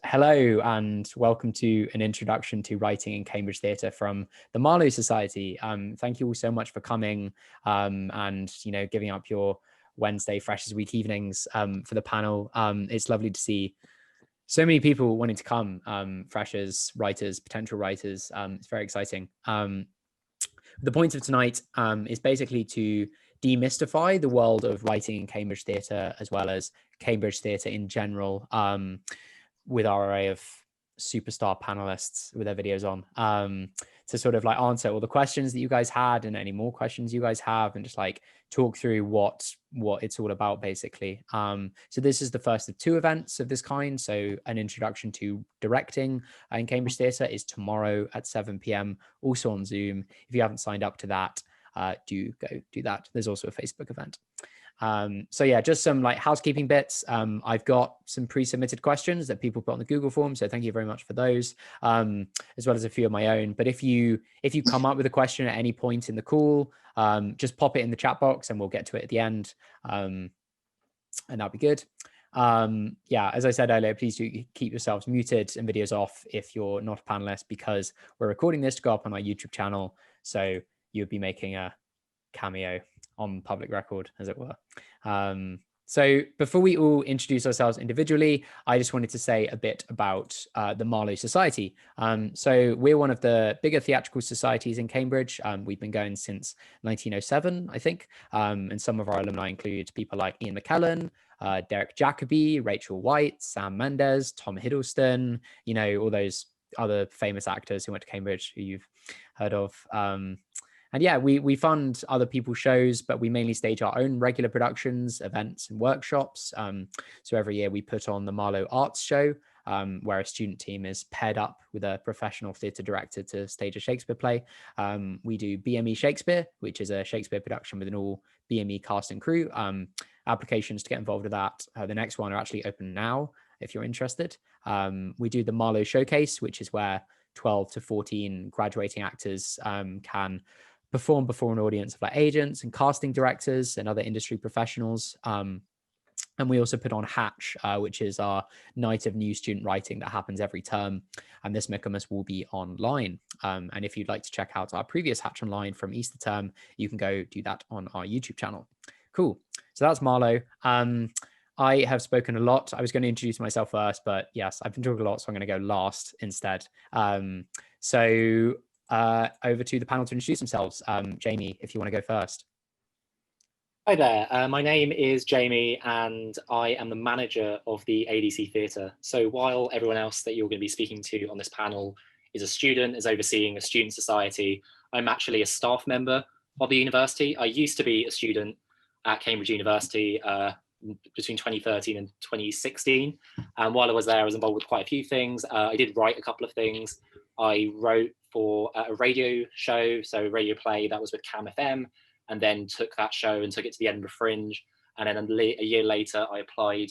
hello and welcome to an introduction to writing in Cambridge Theatre from the Marlowe Society. Thank you all so much for coming and giving up your Wednesday Freshers Week evenings for the panel. It's lovely to see so many people wanting to come, freshers, writers, potential writers. It's very exciting. The point of tonight is basically to demystify the world of writing in Cambridge Theatre, as well as Cambridge Theatre in general, with our array of superstar panelists with their videos on, to sort of like answer all the questions that you guys had and any more questions you guys have, and just like talk through what it's all about, basically. So this is the first of two events of this kind. So an introduction to directing in Cambridge Theatre is tomorrow at 7 p.m, also on Zoom. If you haven't signed up to that, do go do that. There's also a Facebook event. So yeah, just some like housekeeping bits. I've got some pre-submitted questions that people put on the Google form, so thank you very much for those, as well as a few of my own. But if you come up with a question at any point in the call, just pop it in the chat box and we'll get to it at the end, and that'll be good. Yeah, as I said earlier, please do keep yourselves muted and videos off if you're not a panelist, because we're recording this to go up on our YouTube channel, so you'll be making a cameo on public record, as it were. So before we all introduce ourselves individually, I just wanted to say a bit about the Marlowe Society. So we're one of the bigger theatrical societies in Cambridge. We've been going since 1907, I think. And some of our alumni include people like Ian McKellen, Derek Jacobi, Rachel White, Sam Mendes, Tom Hiddleston, all those other famous actors who went to Cambridge who you've heard of. And yeah, we fund other people's shows, but we mainly stage our own regular productions, events, and workshops. So every year we put on the Marlow Arts Show, where a student team is paired up with a professional theatre director to stage a Shakespeare play. We do BME Shakespeare, which is a Shakespeare production with an all BME cast and crew. Applications to get involved with that, the next one, are actually open now, if you're interested. We do the Marlo Showcase, which is where 12 to 14 graduating actors can perform before an audience of like agents and casting directors and other industry professionals. And we also put on Hatch, which is our night of new student writing that happens every term. And this Michaelmas will be online. And if you'd like to check out our previous Hatch online from Easter term, you can go do that on our YouTube channel. Cool. So that's Marlow. I have spoken a lot. I was going to introduce myself first, but yes, I've been talking a lot, so I'm going to go last instead. Over to the panel to introduce themselves. Jamie, if you want to go first. Hi there, my name is Jamie and I am the manager of the ADC Theatre. So while everyone else that you're going to be speaking to on this panel is a student, is overseeing a student society, I'm actually a staff member of the university. I used to be a student at Cambridge University between 2013 and 2016. And while I was there, I was involved with quite a few things. I did write a couple of things. I wrote for a radio show, so a radio play that was with Cam FM, and then took that show and took it to the Edinburgh Fringe. And then a year later, I applied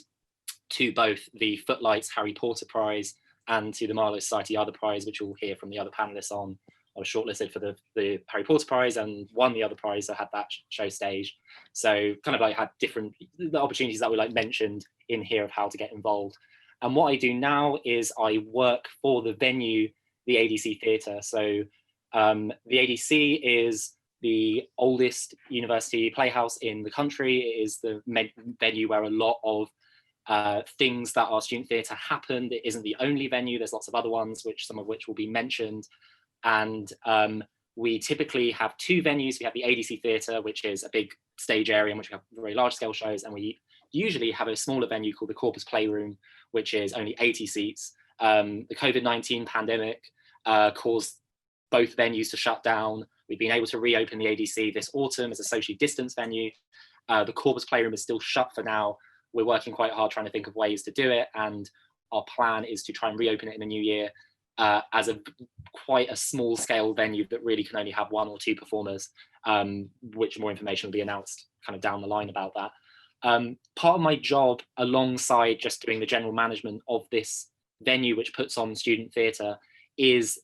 to both the Footlights Harry Potter Prize and to the Marlowe Society Other Prize, which you'll hear from the other panelists on. I was shortlisted for the Harry Potter Prize and won the other prize. I had that show staged. So kind of like had different opportunities that were like mentioned in here of how to get involved. And what I do now is I work for the venue, the ADC Theatre. So the ADC is the oldest university playhouse in the country. It is the venue where a lot of things that are student theatre happened. It isn't the only venue. There's lots of other ones, some of which will be mentioned. And we typically have two venues. We have the ADC Theatre, which is a big stage area in which we have very large scale shows. And we usually have a smaller venue called the Corpus Playroom, which is only 80 seats. The COVID-19 pandemic caused both venues to shut down. We've been able to reopen the ADC this autumn as a socially distanced venue. The Corpus Playroom is still shut for now. We're working quite hard trying to think of ways to do it. And our plan is to try and reopen it in the new year as quite a small scale venue that really can only have one or two performers, which more information will be announced kind of down the line about that. Part of my job, alongside just doing the general management of this venue, which puts on student theatre, is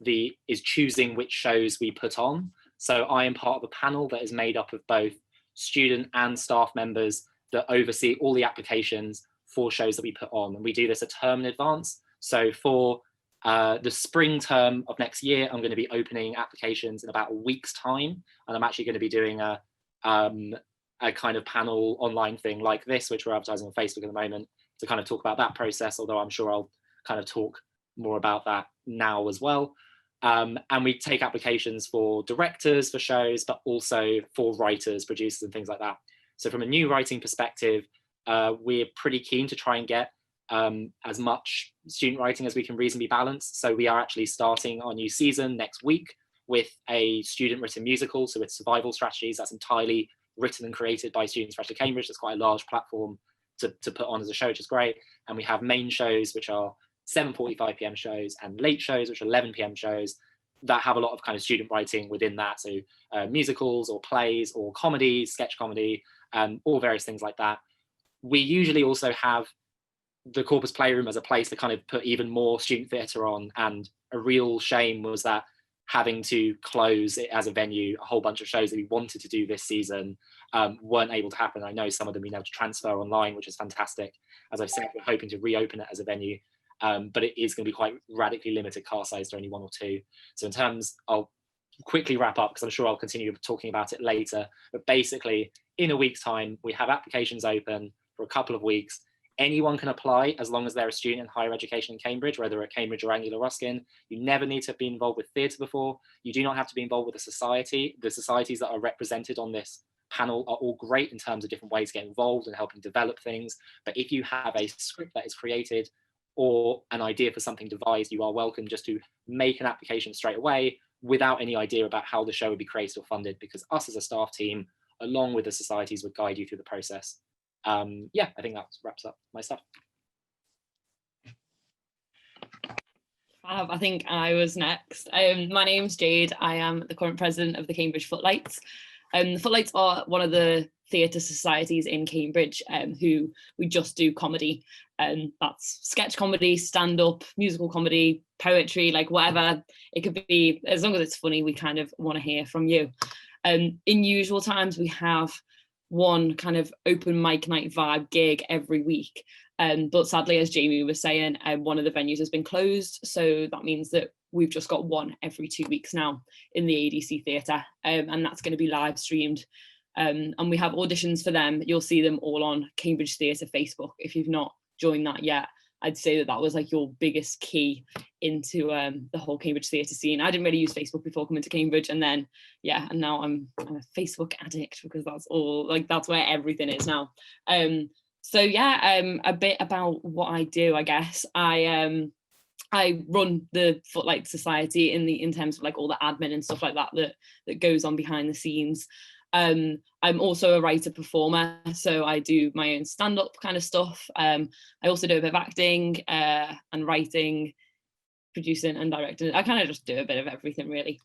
choosing which shows we put on. So I am part of a panel that is made up of both student and staff members that oversee all the applications for shows that we put on. And we do this a term in advance. So for the spring term of next year, I'm going to be opening applications in about a week's time, and I'm actually going to be doing a kind of panel online thing like this, which we're advertising on Facebook at the moment, to kind of talk about that process, although I'm sure I'll kind of talk more about that now as well. And we take applications for directors for shows, but also for writers, producers, and things like that. So from a new writing perspective, we're pretty keen to try and get as much student writing as we can reasonably balance. So we are actually starting our new season next week with a student written musical. So it's Survival Strategies. That's entirely written and created by students fresh to Cambridge. That's quite a large platform to put on as a show, which is great. And we have main shows, which are 7:45 p.m. shows, and late shows, which are 11 p.m. shows that have a lot of kind of student writing within that. So musicals or plays or comedy, sketch comedy, all various things like that. We usually also have the Corpus Playroom as a place to kind of put even more student theatre on. And a real shame was that having to close it as a venue, a whole bunch of shows that we wanted to do this season weren't able to happen. I know some of them we now to transfer online, which is fantastic. As I've said, we're hoping to reopen it as a venue, but it is going to be quite radically limited cast size to only 1 or 2. So in terms, I'll quickly wrap up because I'm sure I'll continue talking about it later. But basically, in a week's time, we have applications open for a couple of weeks. Anyone can apply as long as they're a student in higher education in Cambridge, whether at Cambridge or Anglia Ruskin. You never need to have been involved with theatre before. You do not have to be involved with a society. The societies that are represented on this panel are all great in terms of different ways to get involved and helping develop things. But if you have a script that is created or an idea for something devised, you are welcome just to make an application straight away without any idea about how the show would be created or funded, because us as a staff team, along with the societies, would guide you through the process. Yeah, I think that wraps up my stuff. I think I was next. My name's Jade. I am the current president of the Cambridge Footlights. The Footlights are one of the theatre societies in Cambridge who we just do comedy. That's sketch comedy, stand-up, musical comedy, poetry, like whatever. It could be, as long as it's funny, we kind of want to hear from you. In usual times, we have one kind of open mic night vibe gig every week. But sadly, as Jamie was saying, one of the venues has been closed. So that means that we've just got one every 2 weeks now in the ADC Theatre, and that's going to be live streamed. And we have auditions for them. You'll see them all on Cambridge Theatre Facebook. If you've not joined that yet, I'd say that that was like your biggest key into the whole Cambridge theatre scene. I didn't really use Facebook before coming to Cambridge, and then and now I'm a Facebook addict because that's all, like, that's where everything is now. So a bit about what I do, I guess. I run the Footlights Society in terms of like all the admin and stuff like that that goes on behind the scenes. I'm also a writer performer, so I do my own stand-up kind of stuff. I also do a bit of acting and writing, producing and directing. I kind of just do a bit of everything really.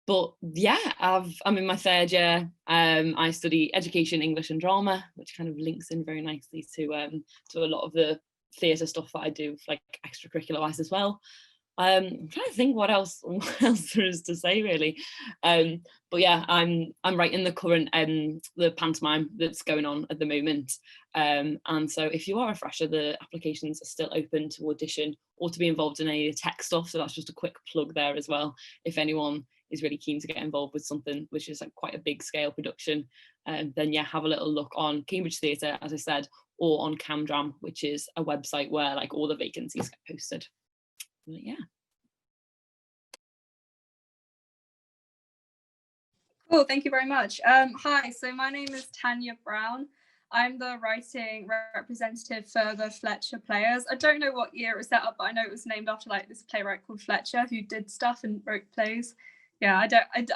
But yeah, I'm in my 3rd year. I study education, English and drama, which kind of links in very nicely to a lot of the theatre stuff that I do, like extracurricular wise as well. I'm trying to think what else there is to say really. But yeah, I'm writing the current the pantomime that's going on at the moment. And so if you are a fresher, the applications are still open to audition or to be involved in any of the tech stuff. So that's just a quick plug there as well. If anyone is really keen to get involved with something which is like quite a big scale production, then yeah, have a little look on Cambridge Theatre, as I said, or on Camdram, which is a website where like all the vacancies get posted. But yeah. Cool, thank you very much. Hi, so my name is Tanya Brown. I'm the writing representative for the Fletcher Players. I don't know what year it was set up, but I know it was named after like this playwright called Fletcher who did stuff and wrote plays. Yeah,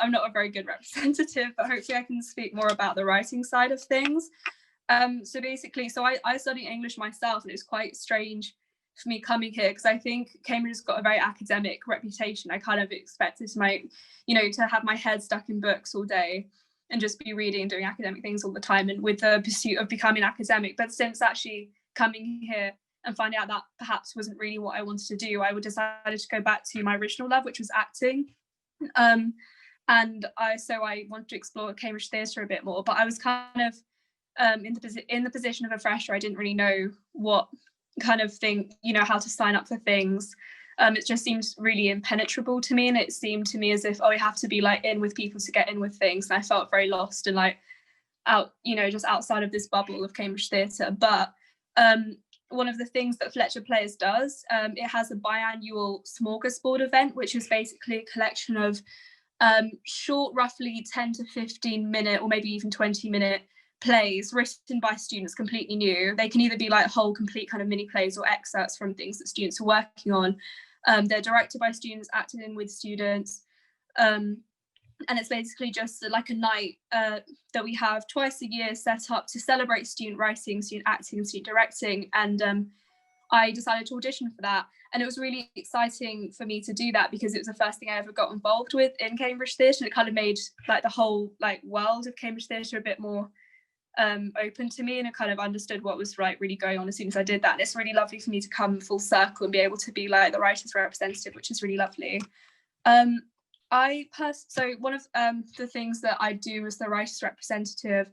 I'm not a very good representative, but hopefully I can speak more about the writing side of things. So basically, I study English myself, and it's quite strange for me coming here because I think Cambridge has got a very academic reputation. I kind of expected to have my head stuck in books all day and just be reading and doing academic things all the time, and with the pursuit of becoming academic. But since actually coming here and finding out that perhaps wasn't really what I wanted to do, I decided to go back to my original love, which was acting. And I wanted to explore Cambridge theatre a bit more, but I was kind of in the position of a fresher. I didn't really know what kind of think, you know, how to sign up for things. It just seems really impenetrable to me, and it seemed to me as if, oh, you have to be like in with people to get in with things, and I felt very lost and like out, you know, just outside of this bubble of Cambridge theatre. But one of the things that Fletcher Players does, it has a biannual Smorgasbord event, which is basically a collection of short, roughly 10 to 15 minute or maybe even 20-minute plays written by students, completely new. They can either be like whole complete kind of mini plays or excerpts from things that students are working on. They're directed by students, acted in with students, and it's basically just like a night that we have twice a year set up to celebrate student writing, student acting and student directing. And I decided to audition for that, and it was really exciting for me to do that because it was the first thing I ever got involved with in Cambridge theatre, and it kind of made like the whole like world of Cambridge theatre a bit more open to me, and I kind of understood what was really going on as soon as I did that. And it's really lovely for me to come full circle and be able to be like the writer's representative, which is really lovely. So one of the things that I do as the writer's representative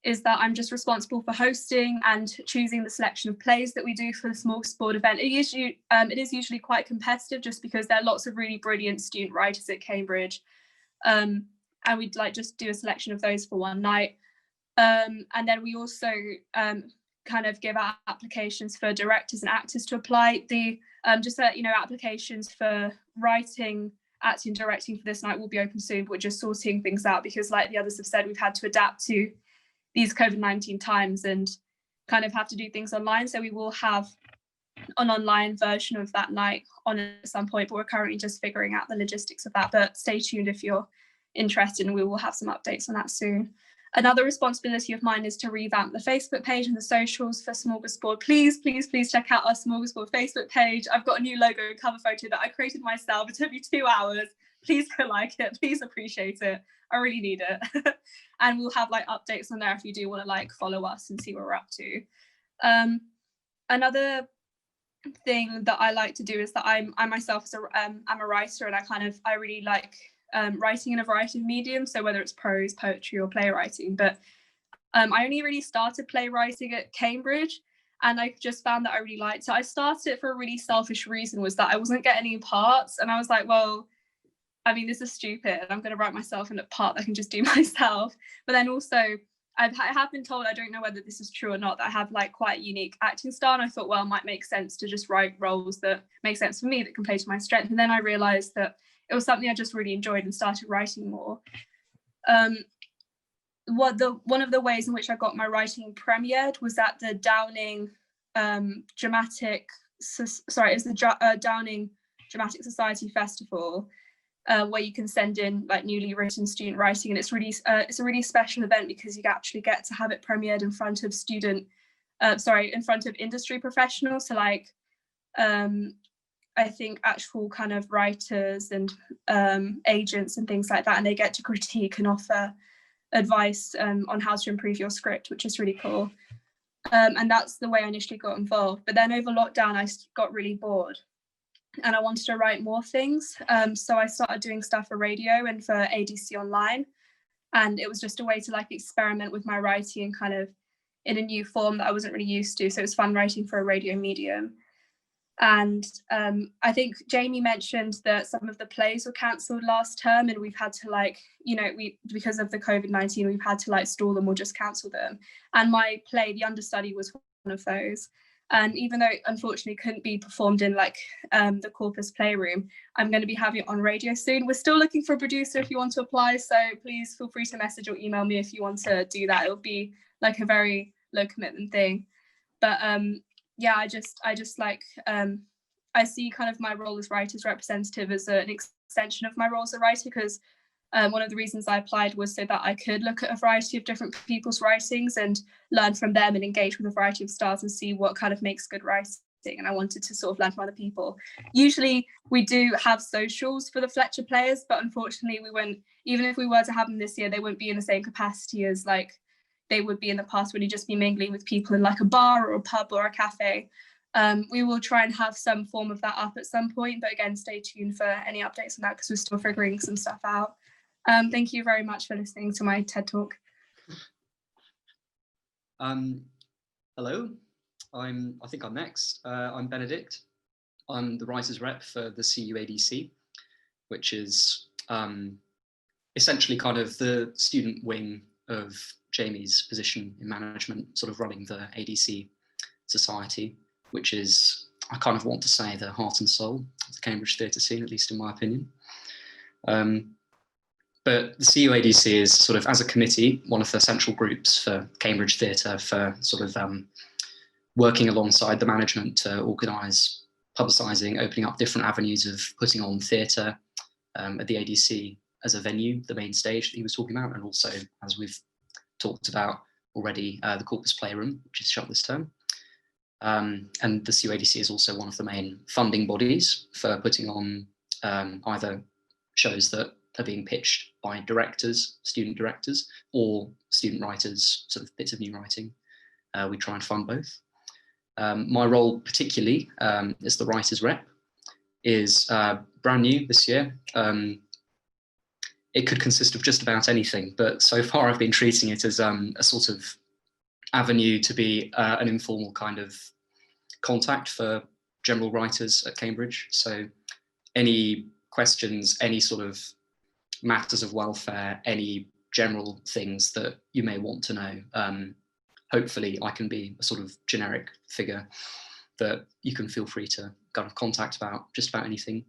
is that I'm just responsible for hosting and choosing the selection of plays that we do for the Smorgasbord event. It is usually quite competitive just because there are lots of really brilliant student writers at Cambridge, and we'd like just do a selection of those for one night. And then we also kind of give out applications for directors and actors to apply. The applications for writing, acting, directing for this night will be open soon, but we're just sorting things out because, like the others have said, we've had to adapt to these COVID-19 times and kind of have to do things online. So we will have an online version of that night on at some point, but we're currently just figuring out the logistics of that. But stay tuned if you're interested, and we will have some updates on that soon. Another responsibility of mine is to revamp the Facebook page and the socials for Smorgasbord. Please check out our Smorgasbord Facebook page. I've got a new logo and cover photo that I created myself. It took me 2 hours. Please go like it. Please appreciate it. I really need it. And we'll have like updates on there if you do want to like follow us and see what we're up to. Another thing that I like to do is that I myself I'm a writer, and I really like writing in a variety of mediums, so whether it's prose, poetry or playwriting. But I only really started playwriting at Cambridge, and I just found that I really liked it. I started it for a really selfish reason, was that I wasn't getting any parts, and I was like, well, I mean, this is stupid, I'm going to write myself in a part that I can just do myself. But then also I have been told, I don't know whether this is true or not, that I have like quite a unique acting style, and I thought, well, it might make sense to just write roles that make sense for me, that can play to my strength. And then I realised that it was something I just really enjoyed and started writing more. One of the ways in which I got my writing premiered was at the Downing Downing Dramatic Society Festival, where you can send in like newly written student writing, and it's a really special event because you actually get to have it premiered in front of in front of industry professionals. So like I think actual kind of writers and agents and things like that, and they get to critique and offer advice on how to improve your script, which is really cool. And that's the way I initially got involved. But then over lockdown, I got really bored and I wanted to write more things. So I started doing stuff for radio and for ADC online. And it was just a way to like experiment with my writing kind of in a new form that I wasn't really used to. So it was fun writing for a radio medium. And I think Jamie mentioned that some of the plays were cancelled last term, and we've had to because of the COVID-19, we've had to like stall them or just cancel them. And my play, The Understudy, was one of those. And even though it unfortunately couldn't be performed in like the Corpus Playroom, I'm going to be having it on radio soon. We're still looking for a producer if you want to apply. So please feel free to message or email me if you want to do that. It'll be like a very low commitment thing. But yeah, I just like, I see kind of my role as writer's representative as an extension of my role as a writer, because one of the reasons I applied was so that I could look at a variety of different people's writings and learn from them and engage with a variety of styles and see what kind of makes good writing. And I wanted to sort of learn from other people. Usually we do have socials for the Fletcher Players, but unfortunately we won't, even if we were to have them this year, they won't be in the same capacity as like they would be in the past, when you just be mingling with people in like a bar or a pub or a cafe. We will try and have some form of that up at some point, but again, stay tuned for any updates on that because we're still figuring some stuff out. Thank you very much for listening to my TED Talk. Hello, I think I'm next. I'm Benedict. I'm the writers rep for the CUADC, which is essentially kind of the student wing of Jamie's position in management, sort of running the ADC society, which is, I kind of want to say, the heart and soul of the Cambridge theatre scene, at least in my opinion. But the CUADC is sort of, as a committee, one of the central groups for Cambridge theatre, for sort of working alongside the management to organise, publicising, opening up different avenues of putting on theatre at the ADC as a venue, the main stage that he was talking about, and also, as we've talked about already, the Corpus Playroom, which is shut this term. And the CUADC is also one of the main funding bodies for putting on either shows that are being pitched by directors, student directors, or student writers, sort of bits of new writing. We try and fund both. My role particularly as the writers rep is brand new this year. It could consist of just about anything, but so far I've been treating it as a sort of avenue to be an informal kind of contact for general writers at Cambridge. So any questions, any sort of matters of welfare, any general things that you may want to know, hopefully I can be a sort of generic figure that you can feel free to kind of contact about just about anything.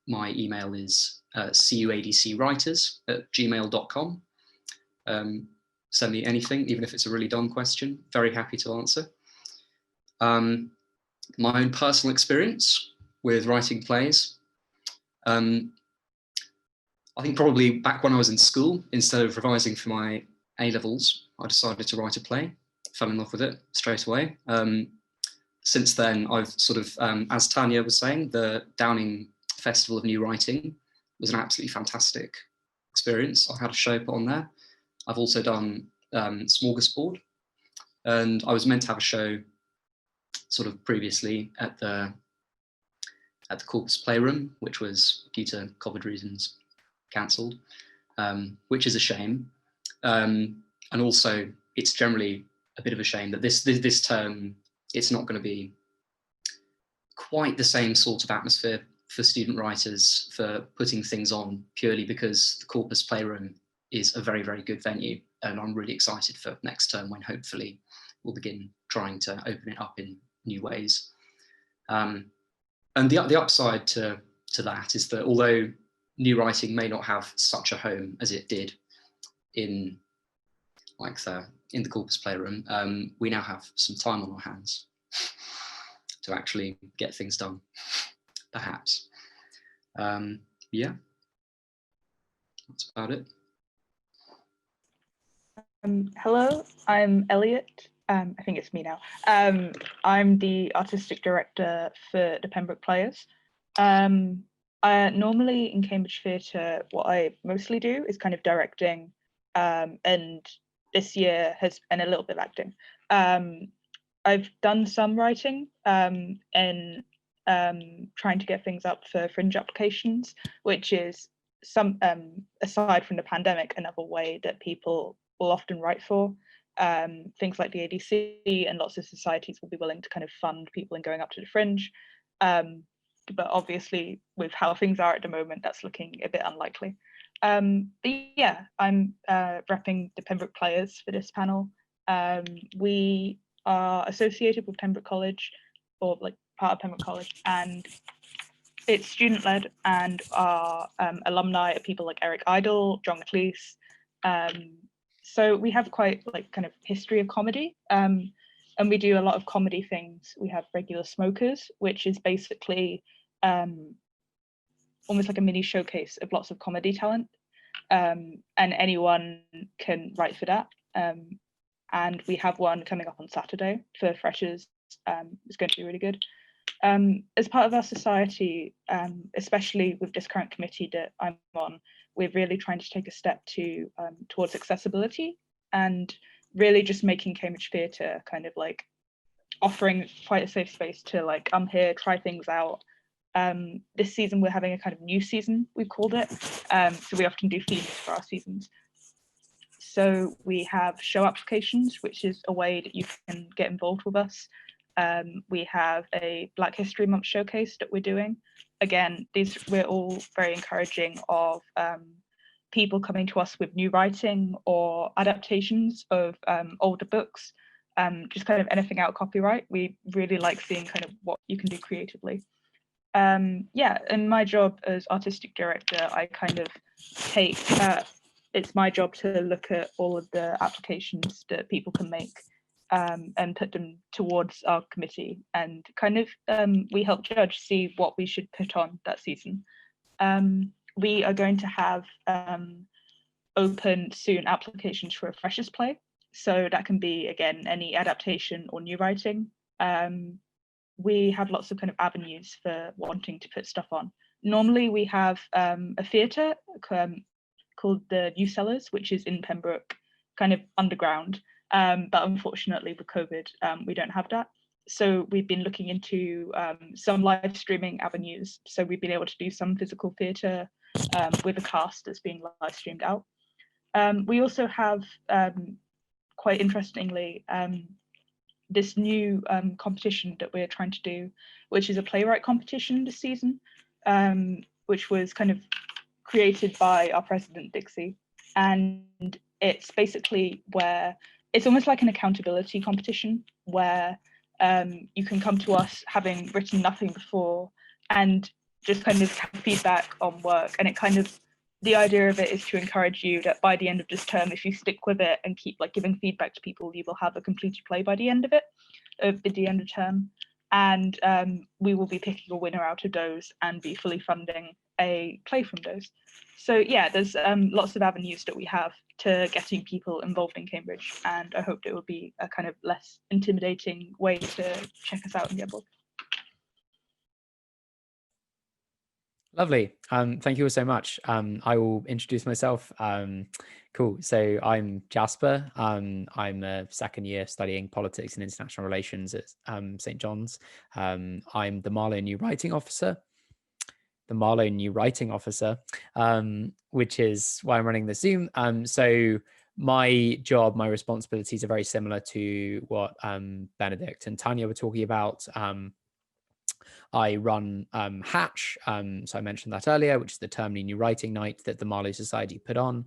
My email is cuadcwriters@gmail.com. Send me anything, even if it's a really dumb question, very happy to answer. My own personal experience with writing plays. I think probably back when I was in school, instead of revising for my A-levels, I decided to write a play, fell in love with it straight away. Since then, I've sort of, as Tanya was saying, the Downing Festival of New Writing was an absolutely fantastic experience. I had a show put on there. I've also done Smorgasbord, and I was meant to have a show sort of previously at the Corpus Playroom, which was, due to COVID reasons, cancelled, which is a shame. And also, it's generally a bit of a shame that this term, it's not going to be quite the same sort of atmosphere for student writers for putting things on, purely because the Corpus Playroom is a very, very good venue. And I'm really excited for next term, when hopefully we'll begin trying to open it up in new ways. And the upside to that is that although new writing may not have such a home as it did in the Corpus Playroom, we now have some time on our hands to actually get things done, perhaps. Yeah, that's about it. Hello, I'm Elliot. I think it's me now. I'm the artistic director for the Pembroke Players. Normally in Cambridge Theatre, what I mostly do is kind of directing, and this year has been a little bit acting. I've done some writing and trying to get things up for fringe applications, which is some, aside from the pandemic, another way that people will often write for. Things like the ADC and lots of societies will be willing to kind of fund people in going up to the fringe. But obviously with how things are at the moment, that's looking a bit unlikely. But yeah, I'm repping the Pembroke Players for this panel. We are associated with Pembroke College, or like part of Pembroke College, and it's student-led, and our alumni are people like Eric Idle, John Cleese. So we have quite like kind of history of comedy, and we do a lot of comedy things. We have regular smokers, which is basically almost like a mini showcase of lots of comedy talent, and anyone can write for that. And we have one coming up on Saturday for freshers. It's going to be really good. As part of our society, especially with this current committee that I'm on, we're really trying to take a step towards accessibility, and really just making Cambridge Theatre kind of like offering quite a safe space to like, I'm here, try things out. This season we're having a kind of new season, we've called it. So we often do themes for our seasons. So we have show applications, which is a way that you can get involved with us. We have a Black History Month showcase that we're doing. Again, we're all very encouraging of people coming to us with new writing or adaptations of older books, just kind of anything out of copyright. We really like seeing kind of what you can do creatively. Yeah, and my job as artistic director, I kind of take, it's my job to look at all of the applications that people can make and put them towards our committee, and kind of we help judge, see what we should put on that season. We are going to have open soon applications for a freshers play. So that can be, again, any adaptation or new writing. We have lots of kind of avenues for wanting to put stuff on. Normally we have a theatre called the New Cellars, which is in Pembroke, kind of underground. But unfortunately with COVID, we don't have that. So we've been looking into some live streaming avenues. So we've been able to do some physical theatre with a cast that's being live streamed out. We also have, quite interestingly, this new competition that we're trying to do, which is a playwright competition this season, which was kind of created by our president, Dixie. And it's basically where, it's almost like an accountability competition where you can come to us having written nothing before and just kind of have feedback on work. And it kind of, the idea of it is to encourage you that by the end of this term, if you stick with it and keep like giving feedback to people, you will have a completed play by the end of it, at the end of term. And we will be picking a winner out of those and be fully funding a play from those. So yeah, there's lots of avenues that we have to getting people involved in Cambridge, and I hope it will be a kind of less intimidating way to check us out and get involved. Lovely. Thank you all so much. I will introduce myself. Cool. So I'm Jasper. I'm a second year studying politics and international relations at St. John's. I'm the Marlow New Writing Officer. Which is why I'm running the Zoom. So my job, my responsibilities are very similar to what Benedict and Tanya were talking about. I run Hatch, so I mentioned that earlier, which is the termly new writing night that the Marlow Society put on.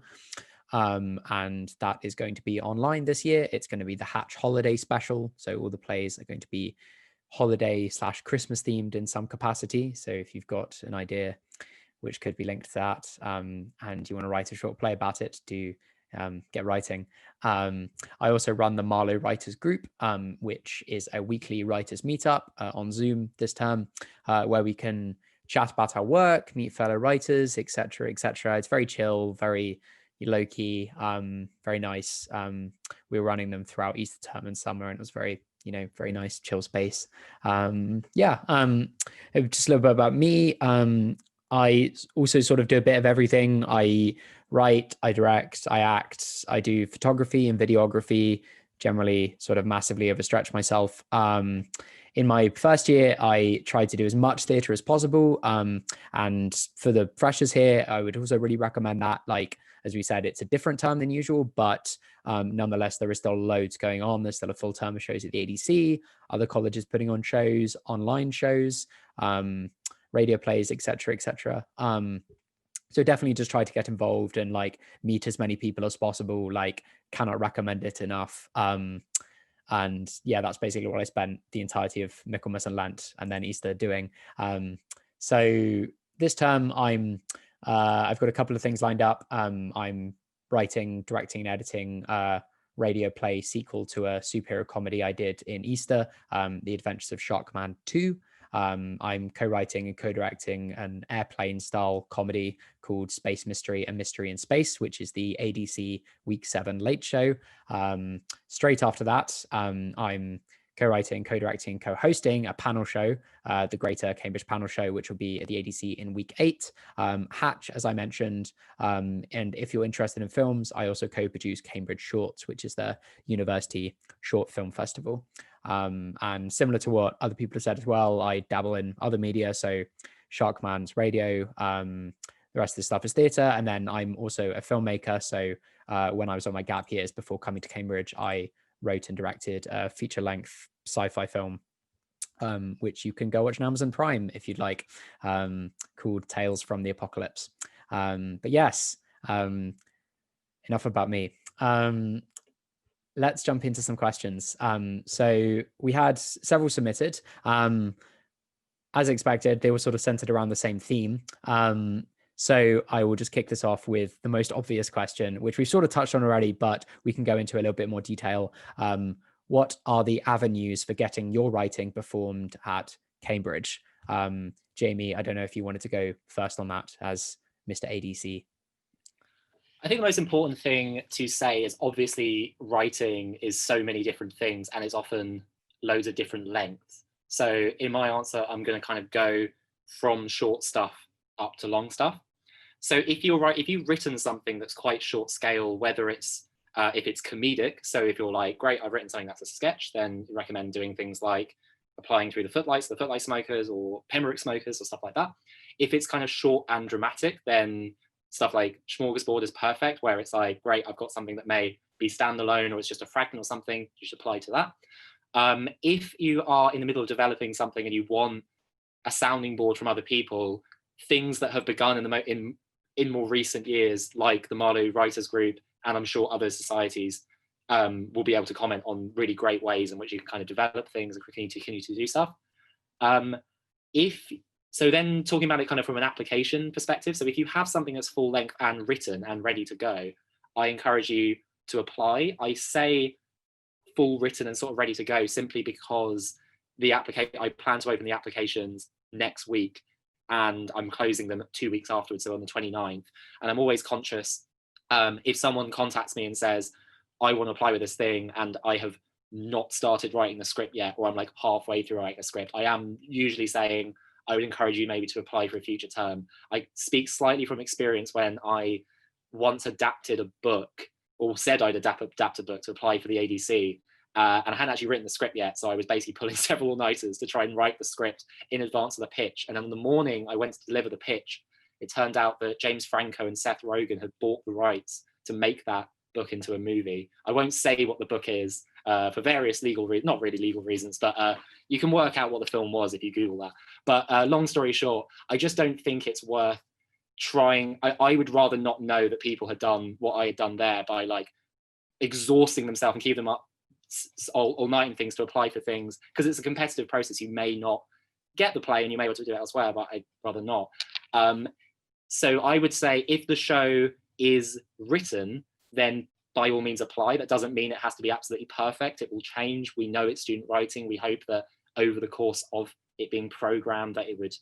And that is going to be online this year. It's going to be the Hatch holiday special. So all the plays are going to be holiday/Christmas themed in some capacity. So if you've got an idea which could be linked to that and you want to write a short play about it, do get writing. I also run the Marlow Writers Group, which is a weekly writers meetup on Zoom this term, where we can chat about our work, meet fellow writers, etc., etc. It's very chill, very low-key, very nice. We were running them throughout Easter term and summer, and it was very, very nice, chill space. Just a little bit about me. I also sort of do a bit of everything. I write, I direct, I act, I do photography and videography, generally sort of massively overstretch myself. In my first year, I tried to do as much theatre as possible. And for the freshers here, I would also really recommend that. Like, as we said, it's a different term than usual, but nonetheless, there is still loads going on. There's still a full term of shows at the ADC, other colleges putting on shows, online shows, radio plays, etc., etc. So definitely just try to get involved and like meet as many people as possible. Like, cannot recommend it enough. And yeah, that's basically what I spent the entirety of Michaelmas and Lent and then Easter doing. So this term I've got a couple of things lined up. I'm writing, directing, and editing a radio play sequel to a superhero comedy I did in Easter, The Adventures of Sharkman 2. I'm co-writing and co-directing an airplane style comedy called Space Mystery and Mystery in Space, which is the ADC Week 7 late show. Straight after that, I'm co-writing, co-directing, co-hosting a panel show, the Greater Cambridge Panel Show, which will be at the ADC in week 8. Hatch, as I mentioned, and if you're interested in films, I also co-produce Cambridge Shorts, which is the university short film festival. And similar to what other people have said as well, I dabble in other media, so Sharkman's radio, the rest of the stuff is theatre, and then I'm also a filmmaker, so when I was on my gap years before coming to Cambridge, I wrote and directed a feature-length sci-fi film, which you can go watch on Amazon Prime if you'd like, called Tales from the Apocalypse. But yes, enough about me. Let's jump into some questions. So we had several submitted. As expected, they were sort of centered around the same theme. So I will just kick this off with the most obvious question, which we've sort of touched on already, but we can go into a little bit more detail. What are the avenues for getting your writing performed at Cambridge? Jamie, I don't know if you wanted to go first on that as Mr. ADC. I think the most important thing to say is obviously writing is so many different things and it's often loads of different lengths. So in my answer, I'm going to kind of go from short stuff up to long stuff. So if you've written something that's quite short scale, whether it's if it's comedic, so if you're like, great, I've written something that's a sketch, then I recommend doing things like applying through the Footlight Smokers or Pembroke Smokers or stuff like that. If it's kind of short and dramatic, then stuff like Smorgasbord is perfect, where it's like, great, I've got something that may be standalone or it's just a fragment or something, you should apply to that. If you are in the middle of developing something and you want a sounding board from other people, things that have begun in more recent years, like the Marlow Writers Group, and I'm sure other societies will be able to comment on really great ways in which you can kind of develop things and continue to do stuff. So then talking about it kind of from an application perspective, so if you have something that's full length and written and ready to go, I encourage you to apply. I say full written and sort of ready to go simply because I plan to open the applications next week and I'm closing them 2 weeks afterwards, so on the 29th. And I'm always conscious, if someone contacts me and says, I want to apply with this thing and I have not started writing the script yet, or I'm like halfway through writing a script, I am usually saying, I would encourage you maybe to apply for a future term. I speak slightly from experience when I once adapted a book, or said I'd adapt a book to apply for the ADC, and I hadn't actually written the script yet, so I was basically pulling several all-nighters to try and write the script in advance of the pitch. And on the morning I went to deliver the pitch, it turned out that James Franco and Seth Rogen had bought the rights to make that book into a movie. I won't say what the book is for various legal reasons, not really legal reasons, but you can work out what the film was if you Google that. But long story short, I just don't think it's worth trying. I would rather not know that people had done what I had done there by like exhausting themselves and keep them up all night and things to apply for things, because it's a competitive process. You may not get the play and you may want to do it elsewhere, but I'd rather not. So I would say if the show is written, then by all means apply. That doesn't mean it has to be absolutely perfect. It will change. We know it's student writing. We hope that over the course of it being programmed that it would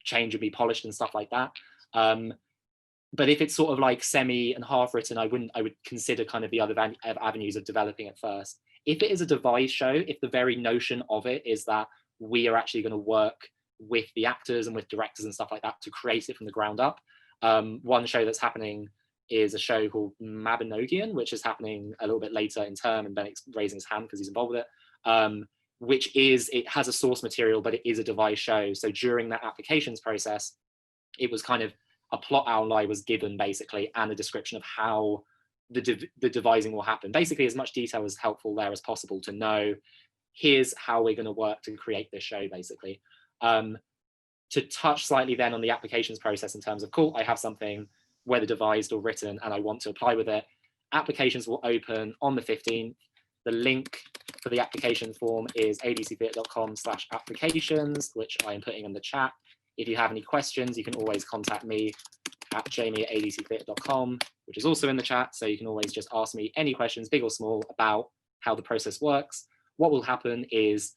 change and be polished and stuff like that. But if it's sort of like semi and half written, I would consider kind of the other avenues of developing it first. If it is a devised show, if the very notion of it is that we are actually going to work with the actors and with directors and stuff like that to create it from the ground up. One show that's happening is a show called Mabinogion, which is happening a little bit later in term, and Benedict's raising his hand because he's involved with it, it has a source material, but it is a devised show. So during that applications process, it was kind of a plot outline was given basically, and a description of how the devising will happen. Basically as much detail as helpful there as possible to know, here's how we're going to work to create this show basically. To touch slightly then on the applications process in terms of, cool, I have something, whether devised or written, and I want to apply with it. Applications will open on the 15th. The link for the application form is adctheatre.com/applications, which I am putting in the chat. If you have any questions, you can always contact me at jamie@adctheatre.com, which is also in the chat. So you can always just ask me any questions, big or small, about how the process works. What will happen is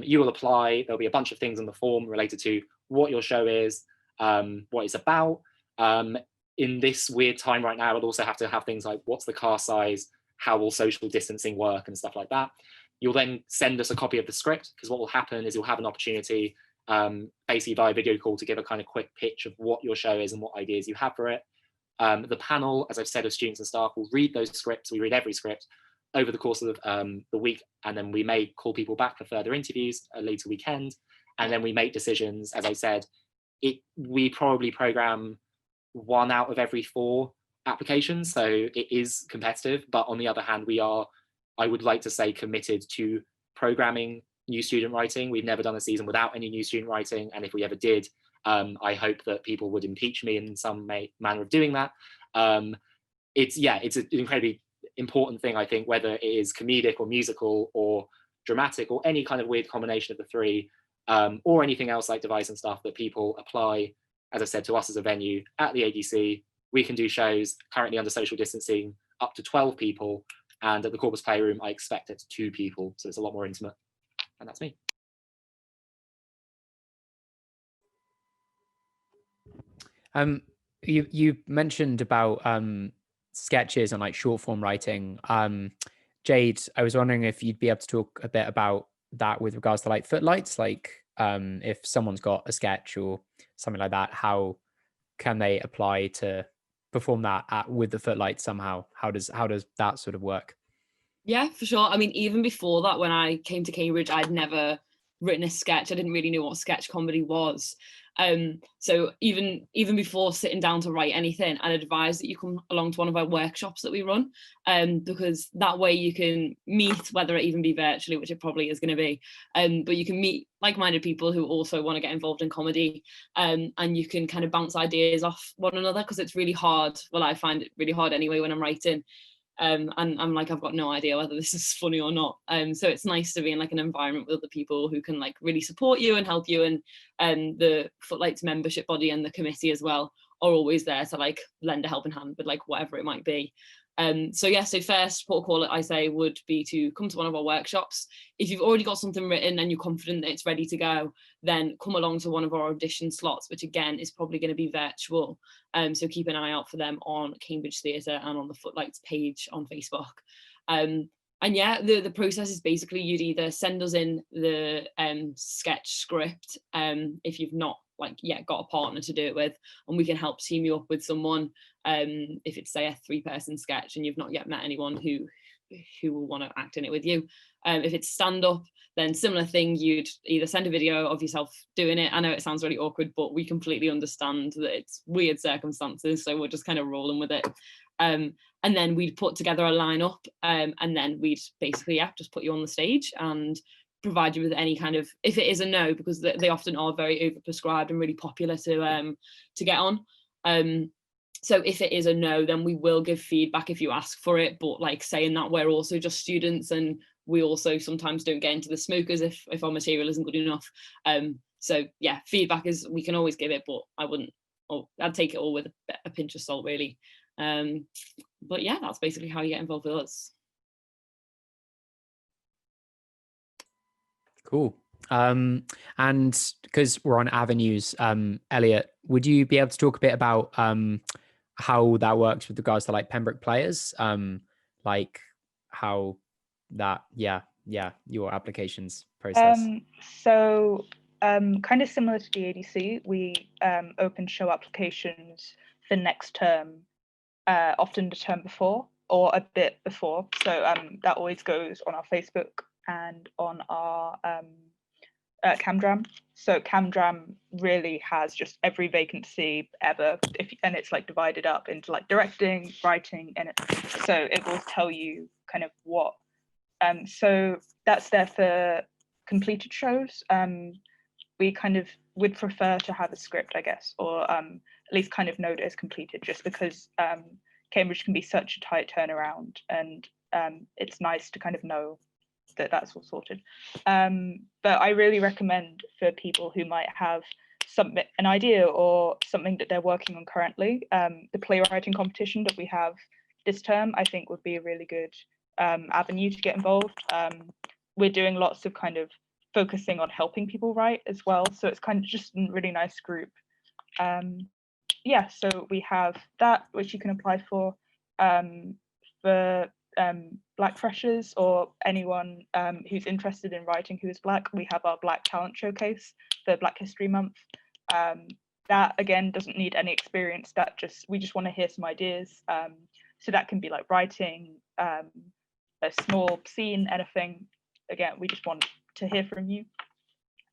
you will apply. There'll be a bunch of things in the form related to what your show is, what it's about. In this weird time right now, we'll also have to have things like what's the cast size, how will social distancing work and stuff like that. You'll then send us a copy of the script, because what will happen is you'll have an opportunity basically via video call to give a kind of quick pitch of what your show is and what ideas you have for it. The panel, as I've said, of students and staff will read those scripts. We read every script over the course of the week, and then we may call people back for further interviews a later weekend, and then we make decisions. As I said, we probably program 1 out of every 4 applications, so it is competitive, but on the other hand, we are, I would like to say, committed to programming new student writing. We've never done a season without any new student writing, and if we ever did, I hope that people would impeach me in some manner of doing that. It's an incredibly important thing, I think, whether it is comedic or musical or dramatic or any kind of weird combination of the three, or anything else like device and stuff, that people apply, as I said, to us as a venue at the ADC. We can do shows currently under social distancing up to 12 people, and at the Corpus Playroom I expect it to 2 people, so it's a lot more intimate. And that's me. You mentioned about sketches and like short form writing. Jade, I was wondering if you'd be able to talk a bit about that with regards to like Footlights, like if someone's got a sketch or something like that, how can they apply to perform that with the Footlights somehow? How does that sort of work? Yeah, for sure. I mean, even before that, when I came to Cambridge, I'd never written a sketch. I didn't really know what sketch comedy was. So even before sitting down to write anything, I'd advise that you come along to one of our workshops that we run, because that way you can meet, whether it even be virtually, which it probably is going to be, but you can meet like-minded people who also want to get involved in comedy, and you can kind of bounce ideas off one another, because it's really hard. Well, I find it really hard anyway when I'm writing. And I'm like, I've got no idea whether this is funny or not. So it's nice to be in like an environment with other people who can like really support you and help you. And the Footlights membership body and the committee as well are always there to like lend a helping hand with like whatever it might be. So yeah, so first protocol I say would be to come to one of our workshops. If you've already got something written and you're confident that it's ready to go, then come along to one of our audition slots, which again is probably going to be virtual. So keep an eye out for them on Cambridge Theatre and on the Footlights page on Facebook. And yeah, the process is basically you'd either send us in the sketch script if you've not like yet got a partner to do it with, and we can help team you up with someone. If it's say a 3-person sketch and you've not yet met anyone who will want to act in it with you. If it's stand-up, then similar thing, you'd either send a video of yourself doing it. I know it sounds really awkward, but we completely understand that it's weird circumstances, so we're just kind of rolling with it. And then we'd put together a lineup, and then we'd basically just put you on the stage and provide you with any kind of, if it is a no, because they often are very overprescribed and really popular to get on. So if it is a no, then we will give feedback if you ask for it. But like saying that, we're also just students, and we also sometimes don't get into the smokers if our material isn't good enough. So yeah, feedback is, we can always give it, but I'd take it all with a pinch of salt, really. But yeah, that's basically how you get involved with us. Cool. And because we're on avenues, Elliot, would you be able to talk a bit about how that works with regards to like Pembroke Players, like how that, your applications process? So kind of similar to the ADC, we open show applications for next term, often the term before or a bit before. So that always goes on our Facebook and on our CamDram. So CamDram really has just every vacancy ever, and it's like divided up into like directing, writing, and so it will tell you kind of what. So that's there for completed shows. We kind of would prefer to have a script, I guess, or at least kind of know it as completed, just because Cambridge can be such a tight turnaround, and it's nice to kind of know that that's all sorted. But I really recommend for people who might have an idea or something that they're working on currently, the playwriting competition that we have this term, I think would be a really good avenue to get involved. We're doing lots of kind of focusing on helping people write as well, so it's kind of just a really nice group. Yeah, so we have that, which you can apply for Black freshers or anyone who's interested in writing who is Black. We have our Black Talent Showcase for Black History Month. That again doesn't need any experience, we just want to hear some ideas. So that can be like writing, a small scene, anything. Again, we just want to hear from you.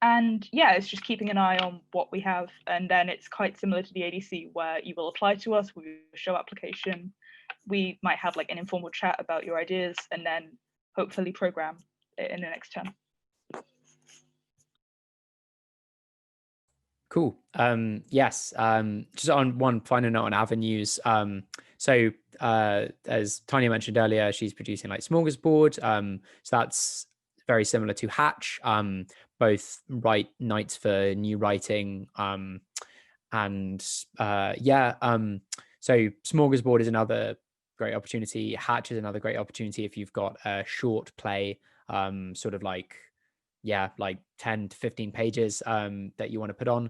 And yeah, it's just keeping an eye on what we have. And then it's quite similar to the ADC, where you will apply to us, we will show application. We might have like an informal chat about your ideas and then hopefully program it in the next term. Cool. Yes. Just on one final note on avenues. So as Tanya mentioned earlier, she's producing like Smorgasbord. So that's very similar to Hatch. Both write nights for new writing. And yeah. So Smorgasbord is another great opportunity. Hatch is another great opportunity if you've got a short play, sort of like, yeah, like 10 to 15 pages that you want to put on.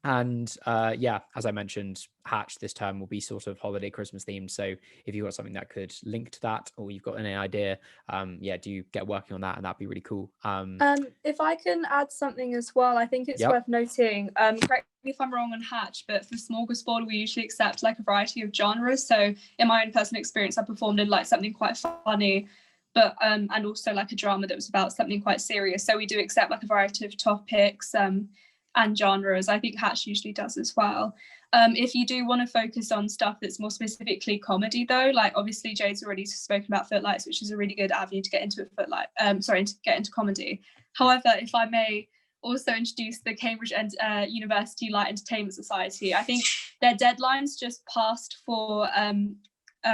And yeah, as I mentioned, Hatch this term will be sort of holiday Christmas themed. So if you've got something that could link to that, or you've got any idea, yeah, do get working on that, and that'd be really cool. If I can add something as well, I think it's worth noting, correct me if I'm wrong on Hatch, but for Smorgasbord, we usually accept like a variety of genres. So in my own personal experience, I performed in like something quite funny, but and also like a drama that was about something quite serious. So we do accept like a variety of topics and genres. I think Hatch usually does as well. If you do want to focus on stuff that's more specifically comedy though, like obviously Jade's already spoken about Footlights, which is a really good avenue to get into to get into comedy. However, if I may also introduce the Cambridge University Light Entertainment Society, I think their deadlines just passed for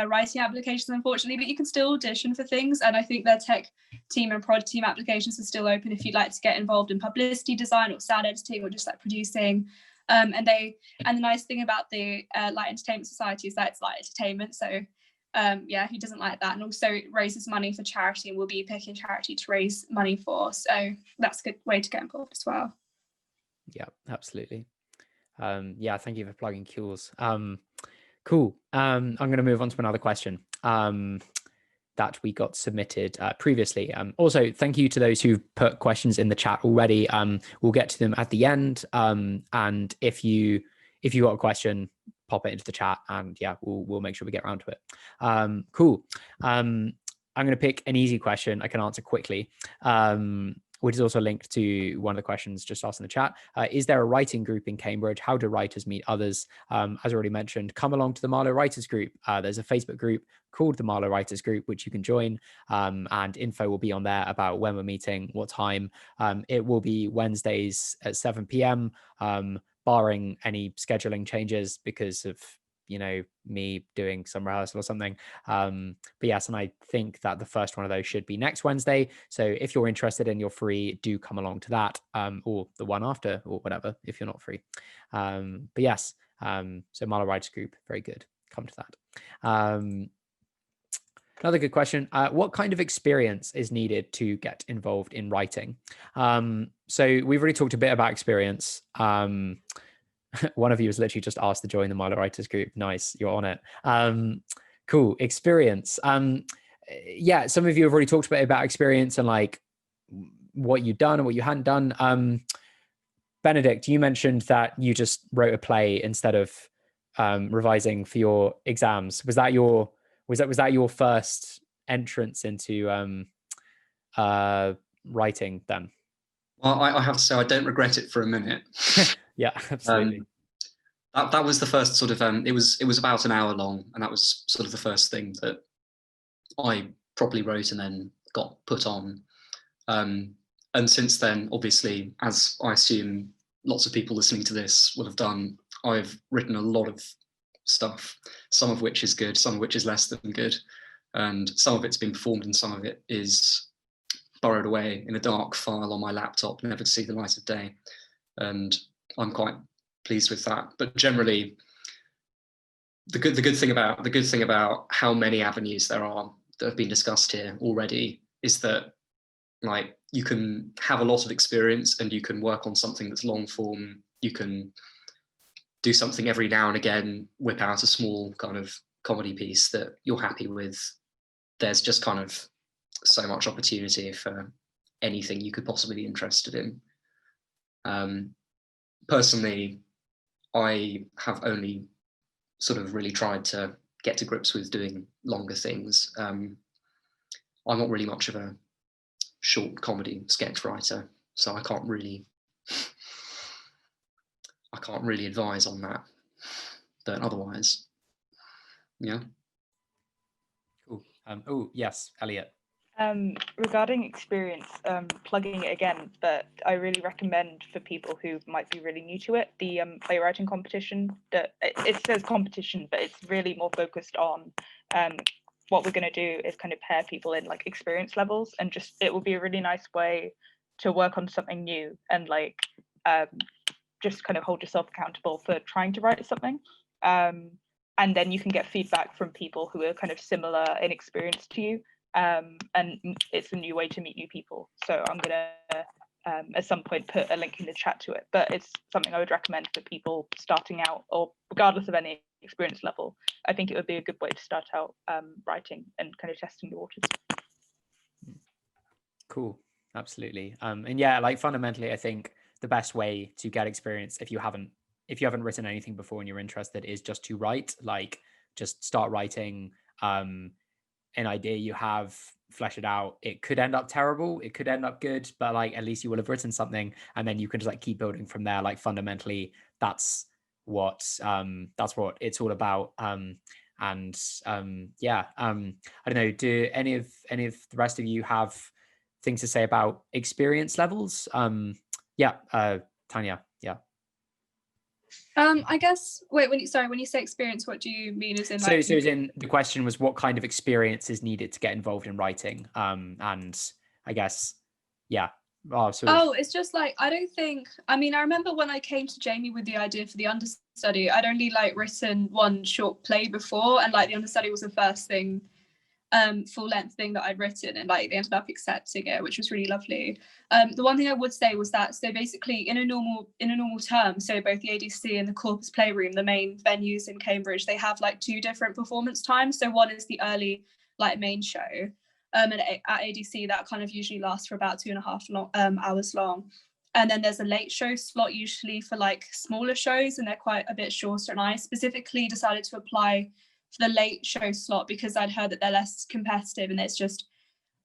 writing applications, unfortunately, but you can still audition for things. And I think their tech team and prod team applications are still open if you'd like to get involved in publicity design or sound editing or just like producing. And the nice thing about the Light Entertainment Society is that it's light entertainment. So yeah, who doesn't like that? And also it raises money for charity, and we'll be picking charity to raise money for. So that's a good way to get involved as well. Yeah, absolutely. Yeah, thank you for plugging Cules. Cool. I'm going to move on to another question that we got submitted previously. Also, thank you to those who've put questions in the chat already. We'll get to them at the end. And if you got a question, pop it into the chat, and yeah, we'll make sure we get around to it. Cool. I'm going to pick an easy question I can answer quickly. Which is also linked to one of the questions just asked in the chat. Is there a writing group in Cambridge? How do writers meet others? As already mentioned, come along to the Marlow Writers Group. There's a Facebook group called the Marlow Writers Group, which you can join, and info will be on there about when we're meeting, what time. It will be Wednesdays at 7 p.m, barring any scheduling changes because of, you know, me doing some rehearsal or something. But yes, and I think that the first one of those should be next Wednesday. So if you're interested and you're free, do come along to that, or the one after, or whatever, if you're not free. But yes, so Marlow Writers Group, very good. Come to that. Another good question. What kind of experience is needed to get involved in writing? So we've already talked a bit about experience. One of you was literally just asked to join the Marlow Writers Group. Nice, you're on it. Cool. Experience. Yeah, some of you have already talked about experience and like what you've done and what you hadn't done. Benedict, you mentioned that you just wrote a play instead of revising for your exams. Was that your first entrance into writing then? Well, I have to say I don't regret it for a minute. Yeah, absolutely. That was the first sort of it was about an hour long, and that was sort of the first thing that I properly wrote and then got put on. And since then, obviously, as I assume lots of people listening to this will have done, I've written a lot of stuff, some of which is good, some of which is less than good, and some of it's been performed and some of it is burrowed away in a dark file on my laptop, never to see the light of day. And I'm quite pleased with that. But generally, the good thing about how many avenues there are that have been discussed here already is that, like, you can have a lot of experience and you can work on something that's long form. You can do something every now and again, whip out a small kind of comedy piece that you're happy with. There's just kind of so much opportunity for anything you could possibly be interested in. Personally, I have only sort of really tried to get to grips with doing longer things. I'm not really much of a short comedy sketch writer, so I can't really advise on that. But otherwise, yeah. Cool. Oh yes, Elliot. Regarding experience, plugging it again, but I really recommend for people who might be really new to it, the playwriting competition. That it says competition, but it's really more focused on what we're going to do is kind of pair people in like experience levels, and just it will be a really nice way to work on something new and like just kind of hold yourself accountable for trying to write something. And then you can get feedback from people who are kind of similar in experience to you. And it's a new way to meet new people. So I'm gonna at some point put a link in the chat to it, but it's something I would recommend for people starting out, or regardless of any experience level. I think it would be a good way to start out writing and kind of testing the waters. Cool, absolutely. And yeah, like fundamentally, I think the best way to get experience, if you haven't written anything before and you're interested, is just to write. Like, just start writing. An idea you have, flesh it out. It could end up terrible, it could end up good, but like at least you will have written something, and then you can just like keep building from there. Like fundamentally, that's what it's all about. Yeah, I don't know, do any of the rest of you have things to say about experience levels? Tanya. Yeah. I guess when you say experience, what do you mean? As in, like, so as in, the question was what kind of experience is needed to get involved in writing? And I guess, yeah. It's just like, I remember when I came to Jamie with the idea for the understudy, I'd only like written one short play before, and like the understudy was the first thing, full length thing that I'd written, and like they ended up accepting it, which was really lovely. The one thing I would say was that, so basically in a normal term, so both the ADC and the Corpus Playroom, the main venues in Cambridge, they have like two different performance times. So one is the early like main show, and at ADC that kind of usually lasts for about 2.5 hours long. And then there's a late show slot usually for like smaller shows, and they're quite a bit shorter. And I specifically decided to apply for the late show slot because I'd heard that they're less competitive, and it's just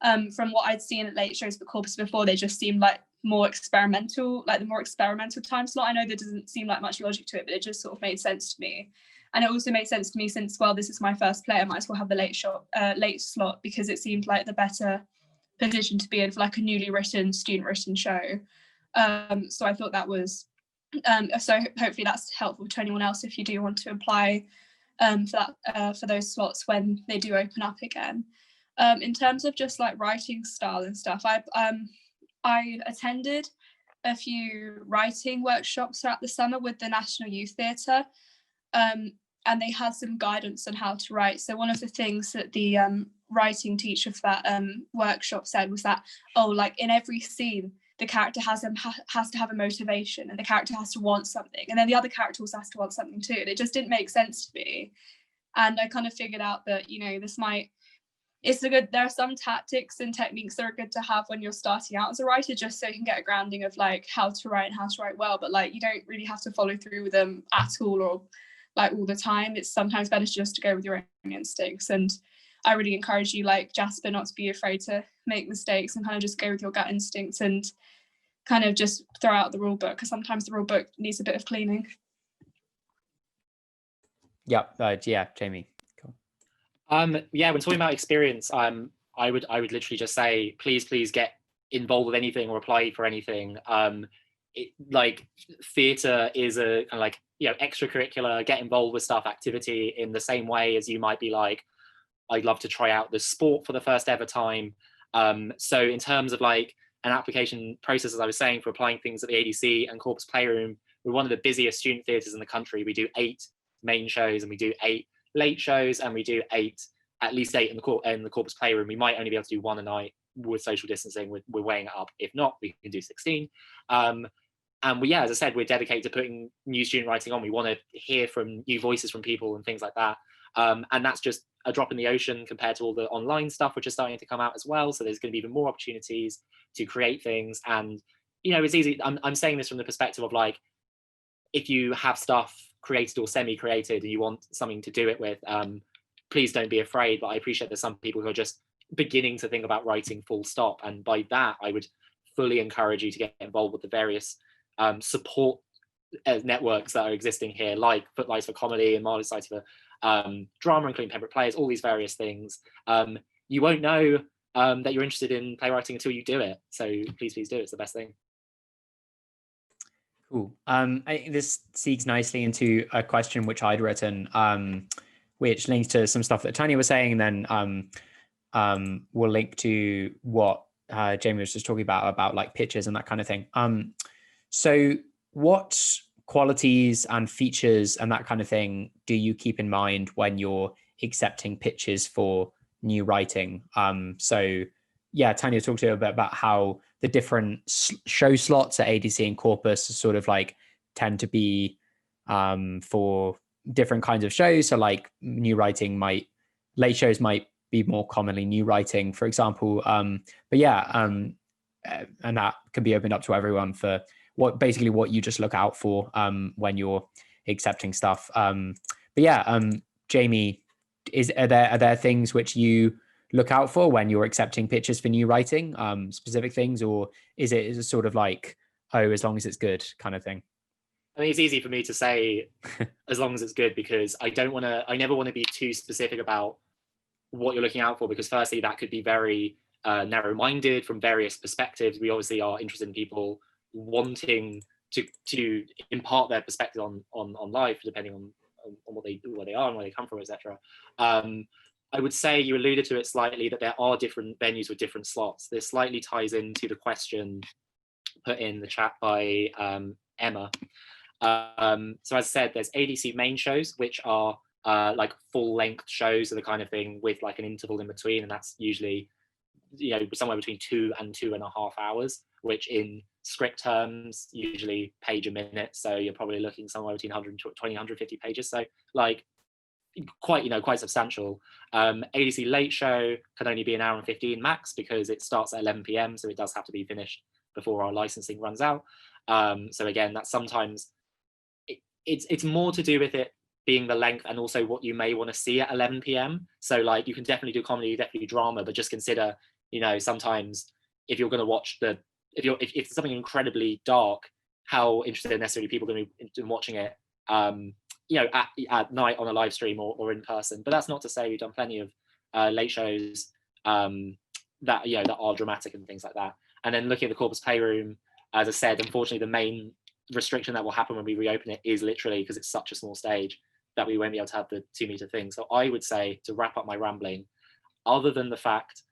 from what I'd seen at late shows for Corpus before, they just seemed like more experimental, like the more experimental time slot. I know there doesn't seem like much logic to it, but it just sort of made sense to me. And it also made sense to me since, well, this is my first play, I might as well have the late slot, because it seemed like the better position to be in for like a newly written, student written show. So I thought that was, so hopefully that's helpful to anyone else if you do want to apply for those slots when they do open up again. In terms of just like writing style and stuff, I attended a few writing workshops throughout the summer with the National Youth Theatre, and they had some guidance on how to write. So one of the things that the writing teacher for that workshop said was that, like in every scene, the character has to have a motivation, and the character has to want something, and then the other character also has to want something too. And it just didn't make sense to me. And I kind of figured out that, there are some tactics and techniques that are good to have when you're starting out as a writer, just so you can get a grounding of like how to write and how to write well, but like you don't really have to follow through with them at all, or like all the time. It's sometimes better just to go with your own instincts. And I really encourage you, like Jasper, not to be afraid to make mistakes and kind of just go with your gut instincts and kind of just throw out the rule book, because sometimes the rule book needs a bit of cleaning. Yeah, Jamie. Cool. When talking about experience, I would literally just say, please get involved with anything or apply for anything. Like theatre is a kind of like, extracurricular, get involved with stuff activity in the same way as you might be like, I'd love to try out the sport for the first ever time. So in terms of like an application process, as I was saying, for applying things at the ADC and Corpus Playroom, we're one of the busiest student theatres in the country. We do 8 main shows, and we do 8 late shows, and we do at least 8 in the Corpus Playroom. We might only be able to do 1 a night with social distancing. We're weighing it up. If not, we can do 16. And as I said, we're dedicated to putting new student writing on. We want to hear from new voices from people and things like that. And that's just a drop in the ocean compared to all the online stuff which is starting to come out as well. So there's going to be even more opportunities to create things. And it's easy. I'm saying this from the perspective of like, if you have stuff created or semi-created and you want something to do it with, please don't be afraid. But I appreciate there's some people who are just beginning to think about writing full stop. And by that, I would fully encourage you to get involved with the various support networks that are existing here, like Footlights for Comedy and Marlo Society for Drama, including Pembroke Players, all these various things. You won't know that you're interested in playwriting until you do it. So please do. It's the best thing. Cool. This segues nicely into a question which I'd written, which links to some stuff that Tanya was saying, and then we'll link to what Jamie was just talking about like pitches and that kind of thing. So what qualities and features and that kind of thing do you keep in mind when you're accepting pitches for new writing? So yeah, Tanya talked to you a bit about how the different show slots at ADC and Corpus sort of like tend to be for different kinds of shows. So like new writing late shows might be more commonly new writing, for example. But yeah, and that can be opened up to everyone for what you just look out for when you're accepting stuff. But yeah, Jamie, are there things which you look out for when you're accepting pitches for new writing, specific things, or is it sort of like, oh, as long as it's good kind of thing? I mean, it's easy for me to say as long as it's good, because I never want to be too specific about what you're looking out for, because firstly, that could be very narrow-minded from various perspectives. We obviously are interested in people wanting to impart their perspective on life, depending on what they do, where they are and where they come from, etc. I would say you alluded to it slightly, that there are different venues with different slots. This slightly ties into the question put in the chat by Emma. So as I said, there's ADC main shows, which are like full-length shows of the kind of thing with like an interval in between, and that's usually, you know, somewhere between 2 and 2.5 hours, which in script terms usually page a minute, so you're probably looking somewhere between 120, 150 pages, so like quite substantial. ADC late show can only be 1 hour and 15 max, because it starts at 11 p.m, so it does have to be finished before our licensing runs out. So again, that's sometimes it's more to do with it being the length and also what you may want to see at 11 p.m. So like you can definitely do comedy, definitely do drama, but just consider, you know, sometimes if you're going to watch if it's something incredibly dark, how interested necessarily people are going to be in watching it, you know, at night on a live stream or in person. But that's not to say we've done plenty of late shows that, you know, that are dramatic and things like that. And then looking at the Corpus Playroom, as I said, unfortunately, the main restriction that will happen when we reopen it is literally because it's such a small stage that we won't be able to have the 2-meter thing. So I would say, to wrap up my rambling, other than the fact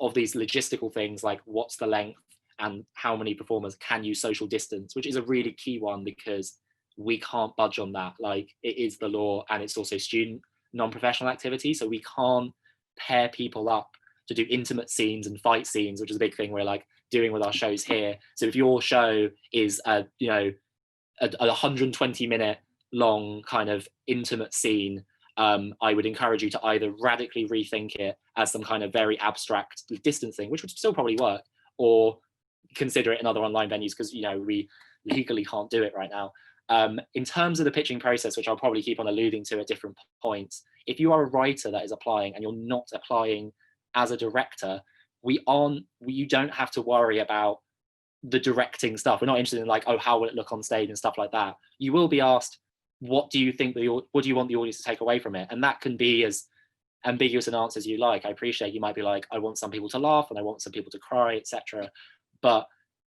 of these logistical things like what's the length and how many performers can use social distance, which is a really key one because we can't budge on that. Like, it is the law, and it's also student non-professional activity, so we can't pair people up to do intimate scenes and fight scenes, which is a big thing we're like doing with our shows here. So if your show is a 120-minute long kind of intimate scene, I would encourage you to either radically rethink it as some kind of very abstract distancing, which would still probably work, or consider it in other online venues, because, you know, we legally can't do it right now. In terms of the pitching process, which I'll probably keep on alluding to at different points, if you are a writer that is applying and you're not applying as a director, you don't have to worry about the directing stuff. We're not interested in like, oh, how will it look on stage and stuff like that. You will be asked, what do you want the audience to take away from it? And that can be as ambiguous an answer as you like. I appreciate you might be like, I want some people to laugh and I want some people to cry, etc. But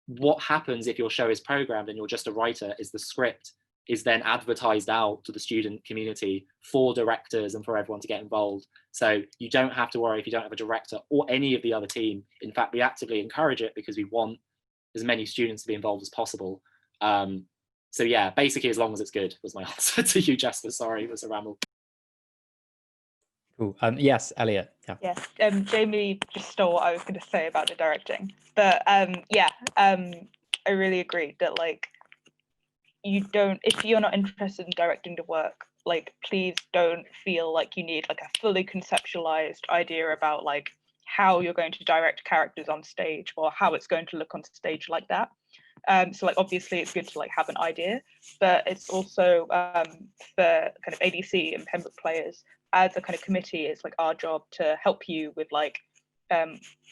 what happens if your show is programmed and you're just a writer is the script is then advertised out to the student community for directors and for everyone to get involved. So you don't have to worry if you don't have a director or any of the other team. In fact, we actively encourage it because we want as many students to be involved as possible. So yeah, basically, as long as it's good was my answer to you, Jasper. Sorry, it was a ramble. Cool. Yes, Elliot. Yeah. Yes. Jamie just stole what I was going to say about the directing, but I really agree that like if you're not interested in directing the work, like please don't feel like you need like a fully conceptualized idea about like how you're going to direct characters on stage or how it's going to look on stage like that. So like obviously it's good to like have an idea, but it's also for kind of ADC and Pembroke Players as a kind of committee, it's like our job to help you with like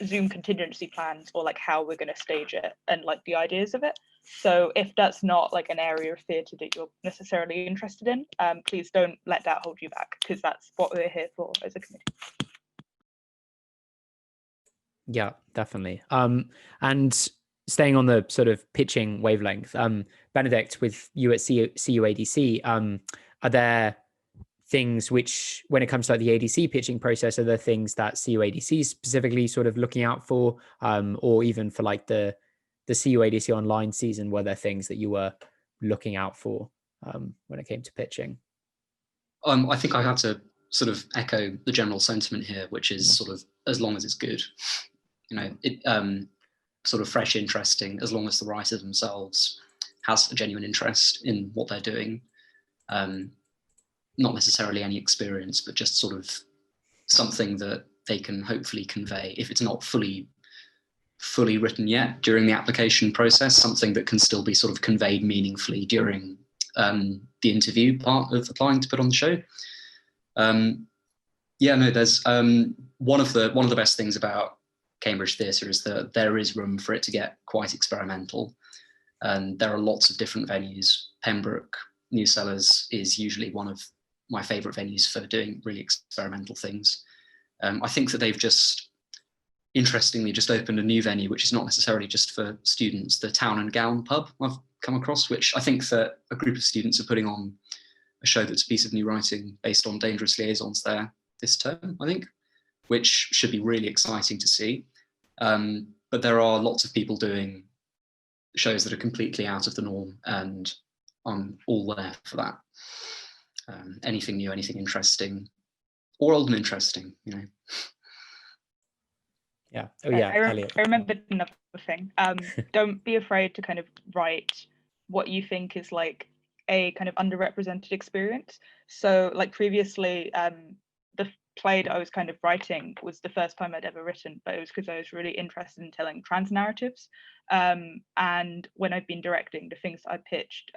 Zoom contingency plans or like how we're going to stage it and like the ideas of it. So if that's not like an area of theatre that you're necessarily interested in, please don't let that hold you back, because that's what we're here for as a committee. Yeah, definitely. And staying on the sort of pitching wavelength, Benedict, with you at CUADC, are there things which, when it comes to like the ADC pitching process, are there things that CUADC is specifically sort of looking out for, or even for like the CUADC online season, were there things that you were looking out for when it came to pitching? I think I have to sort of echo the general sentiment here, which is sort of, as long as it's good, you know, it sort of fresh, interesting, as long as the writer themselves has a genuine interest in what they're doing. Not necessarily any experience, but just sort of something that they can hopefully convey, if it's not fully written yet during the application process, something that can still be sort of conveyed meaningfully during the interview part of applying to put on the show. Yeah, no, there's one of the best things about Cambridge Theatre is that there is room for it to get quite experimental, and there are lots of different venues. Pembroke New Cellars is usually one of my favourite venues for doing really experimental things. I think that they've just, interestingly, just opened a new venue, which is not necessarily just for students, the Town and Gown pub I've come across, which I think that a group of students are putting on a show that's a piece of new writing based on Dangerous Liaisons there this term, I think, which should be really exciting to see. But there are lots of people doing shows that are completely out of the norm, and I'm all there for that. Anything new, anything interesting, or old and interesting, you know. Yeah. Oh yeah, Elliot. I remembered another thing. Don't be afraid to kind of write what you think is like a kind of underrepresented experience. So like previously, the play that I was kind of writing was the first time I'd ever written, but it was because I was really interested in telling trans narratives. And when I've been directing, the things I pitched,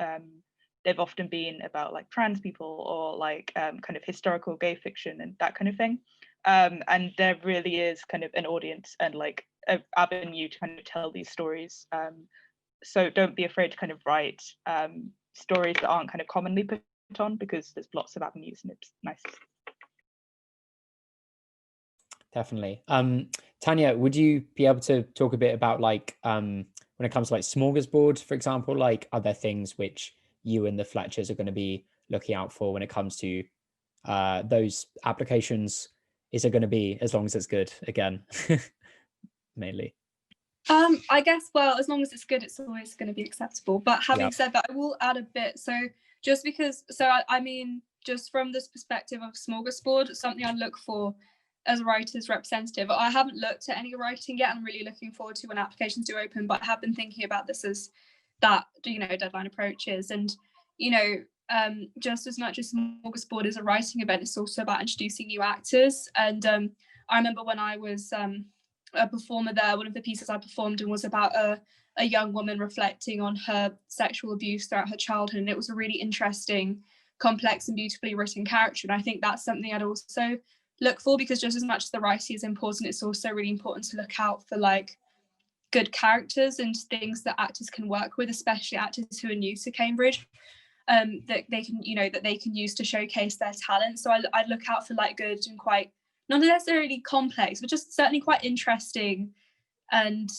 they've often been about like trans people or like kind of historical gay fiction and that kind of thing. And there really is kind of an audience and like an avenue to kind of tell these stories. So don't be afraid to kind of write stories that aren't kind of commonly put on, because there's lots of avenues and it's nice. Definitely. Tanya, would you be able to talk a bit about like when it comes to like Smorgasbord, for example, like are there things which you and the Fletchers are going to be looking out for when it comes to those applications? Is it going to be, as long as it's good, again, mainly? I guess, well, as long as it's good, it's always going to be acceptable. But having said that, I will add a bit. So just because, I mean, just from this perspective of Smorgasbord, something I look for as a writer's representative. I haven't looked at any writing yet. I'm really looking forward to when applications do open, but I have been thinking about this as that, you know, deadline approaches. And, you know, just as much as Smorgasbord is a writing event, it's also about introducing new actors. And I remember when I was a performer there, one of the pieces I performed in was about a young woman reflecting on her sexual abuse throughout her childhood. And it was a really interesting, complex and beautifully written character. And I think that's something I'd also look for, because just as much as the writing is important, it's also really important to look out for like good characters and things that actors can work with, especially actors who are new to Cambridge, that they can, you know, that they can use to showcase their talent. So I'd look out for like good and quite, not necessarily complex, but just certainly quite interesting and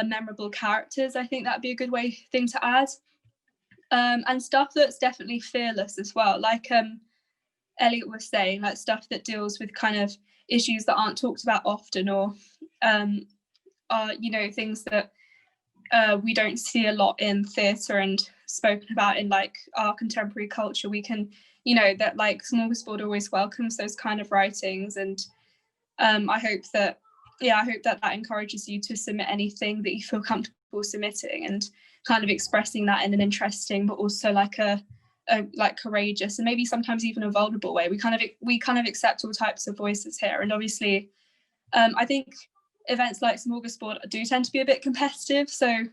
memorable characters. I think that'd be a good thing to add. And stuff that's definitely fearless as well, like Elliot was saying, like stuff that deals with kind of issues that aren't talked about often, or are, you know, things that we don't see a lot in theatre and spoken about in like our contemporary culture. We can, you know, that like Smorgasbord always welcomes those kind of writings. And I hope that encourages you to submit anything that you feel comfortable submitting, and kind of expressing that in an interesting but also like a like courageous and maybe sometimes even a vulnerable way. We kind of accept all types of voices here. And obviously I think events like Smorgasbord do tend to be a bit competitive, so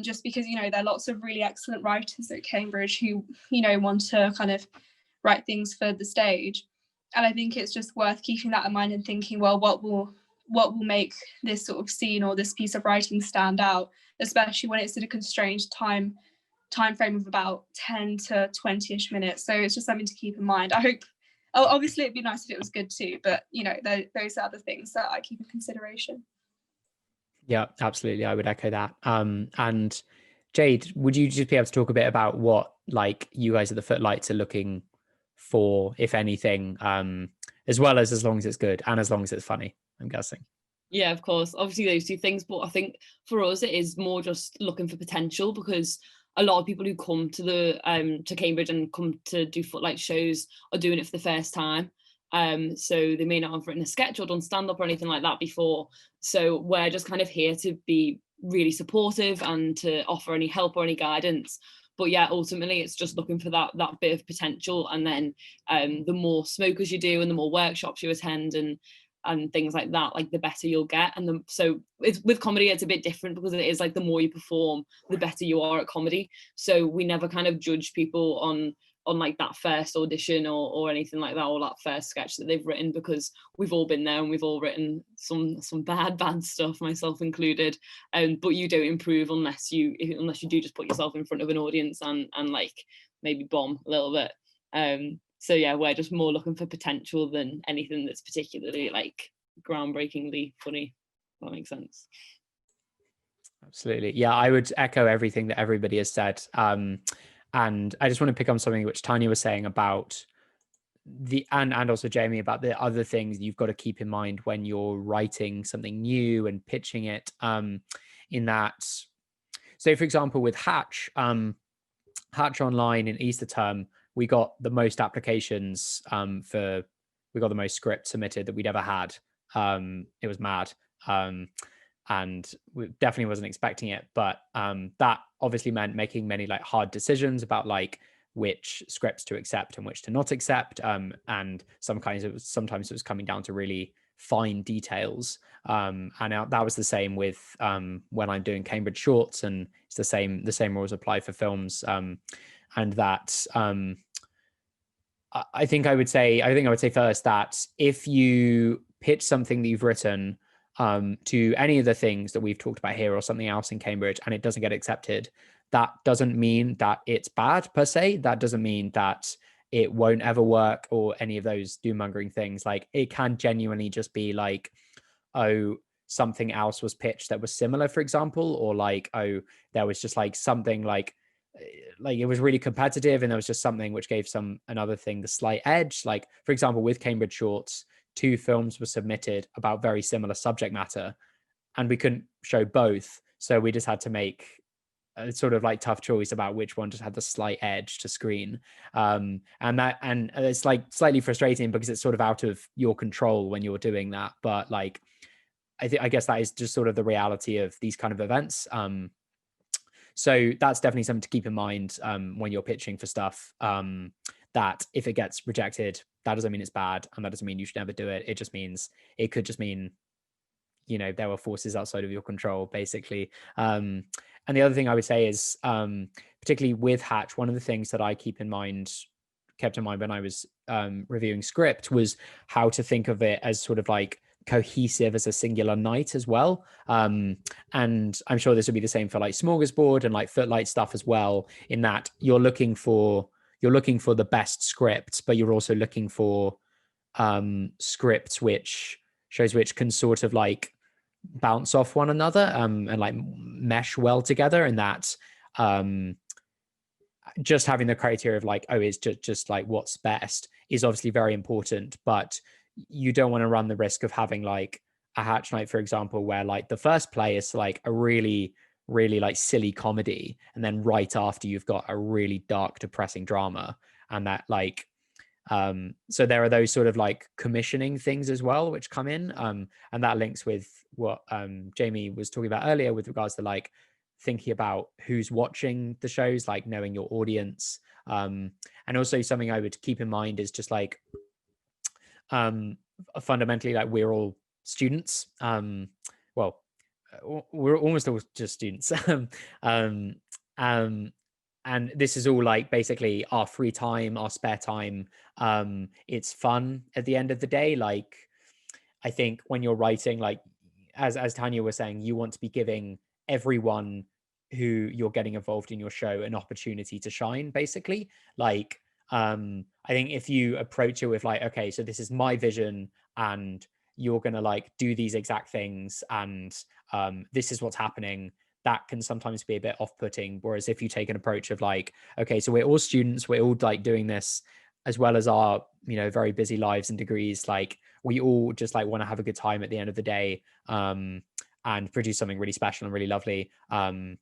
just because, you know, there are lots of really excellent writers at Cambridge who, you know, want to kind of write things for the stage. And I think it's just worth keeping that in mind and thinking, well, what will what will make this sort of scene or this piece of writing stand out, especially when it's in a constrained time frame of about 10 to 20ish minutes. So it's just something to keep in mind. I hope, obviously it'd be nice if it was good too, but you know, those are the things that I keep in consideration. Yeah, absolutely. I would echo that. And Jade, would you just be able to talk a bit about what like you guys at the Footlights are looking for, if anything, as well as long as it's good and as long as it's funny, I'm guessing? Yeah, of course. Obviously those two things, but I think for us it is more just looking for potential, because a lot of people who come to the to Cambridge and come to do Footlights shows are doing it for the first time. So they may not have written a sketch or done stand-up or anything like that before. So we're just kind of here to be really supportive and to offer any help or any guidance. But yeah, ultimately it's just looking for that bit of potential, and then the more smokers you do and the more workshops you attend and things like that, like the better you'll get. And so it's, with comedy it's a bit different, because it is like the more you perform the better you are at comedy. So we never kind of judge people on like that first audition or anything like that, or that first sketch that they've written, because we've all been there and we've all written some bad stuff, myself included. But you don't improve unless you do just put yourself in front of an audience and like maybe bomb a little bit. So yeah, we're just more looking for potential than anything that's particularly like groundbreakingly funny, if that makes sense. Absolutely. Yeah, I would echo everything that everybody has said. And I just want to pick on something which Tanya was saying about and also Jamie, about the other things you've got to keep in mind when you're writing something new and pitching it. In that, so for example, with Hatch Online in Easter term, we got the most applications we got the most scripts submitted that we'd ever had. It was mad. And we definitely wasn't expecting it, but that obviously meant making many like hard decisions about like which scripts to accept and which to not accept, and sometimes it was coming down to really fine details, and that was the same with when I'm doing Cambridge shorts, and it's the same rules apply for films, and that I think I would say first that if you pitch something that you've written to any of the things that we've talked about here or something else in Cambridge and it doesn't get accepted, that doesn't mean that it's bad per se. That doesn't mean that it won't ever work or any of those doom-mongering things. Like, it can genuinely just be like, oh, something else was pitched that was similar, for example, or like, oh, there was just like something like it was really competitive and there was just something which gave another thing the slight edge. Like, for example, with Cambridge shorts, 2 films were submitted about very similar subject matter and we couldn't show both, so we just had to make a sort of like tough choice about which one just had the slight edge to screen, and it's like slightly frustrating because it's sort of out of your control when you're doing that, but like I guess that is just sort of the reality of these kind of events. So that's definitely something to keep in mind when you're pitching for stuff, that if it gets rejected, that doesn't mean it's bad, and that doesn't mean you should never do it. It could just mean, you know, there were forces outside of your control, basically. And the other thing I would say is, particularly with Hatch, one of the things that I kept in mind when I was reviewing script was how to think of it as sort of like cohesive as a singular night as well. And I'm sure this would be the same for like Smorgasbord and like Footlight stuff as well, in that you're looking for the best scripts, but you're also looking for scripts which can sort of like bounce off one another, and like mesh well together, and that just having the criteria of like, oh, it's just like what's best is obviously very important, but you don't want to run the risk of having like a Hatch night, for example, where like the first play is like a really like silly comedy, and then right after you've got a really dark, depressing drama, and that like so there are those sort of like commissioning things as well which come in, and that links with what Jamie was talking about earlier with regards to like thinking about who's watching the shows, like knowing your audience, and also something I would keep in mind is just like fundamentally, like, we're all students, well, we're almost all just students, and this is all like basically our free time, our spare time. It's fun at the end of the day. Like, I think when you're writing, like as Tanya was saying, you want to be giving everyone who you're getting involved in your show an opportunity to shine, basically. Like, I think if you approach it with like, okay, so this is my vision and you're going to like do these exact things and this is what's happening, that can sometimes be a bit off-putting. Whereas if you take an approach of like, okay, so we're all students, we're all like doing this as well as our, you know, very busy lives and degrees, like we all just like want to have a good time at the end of the day, and produce something really special and really lovely. And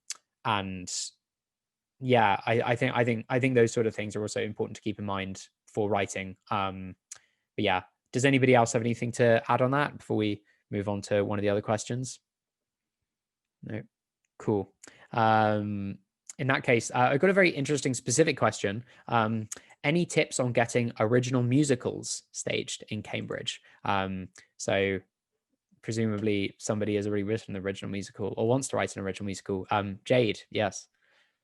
yeah, I think those sort of things are also important to keep in mind for writing. But yeah, does anybody else have anything to add on that before we move on to one of the other questions? No. Cool. In that case, I've got a very interesting specific question. Any tips on getting original musicals staged in Cambridge? So presumably somebody has already written an original musical or wants to write an original musical. Jade, yes.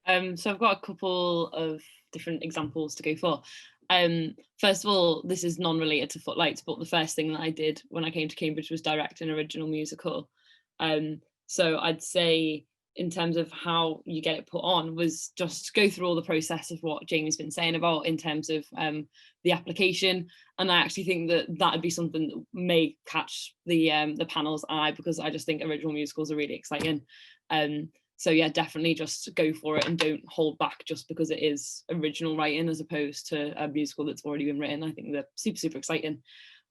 So I've got a couple of different examples to go for. First of all, this is non-related to Footlights, but the first thing that I did when I came to Cambridge was direct an original musical. So I'd say in terms of how you get it put on was just go through all the process of what Jamie's been saying about in terms of the application. And I actually think that that'd be something that may catch the panel's eye, because I just think original musicals are really exciting. So yeah, definitely just go for it and don't hold back just because it is original writing as opposed to a musical that's already been written. I think they're super, super exciting.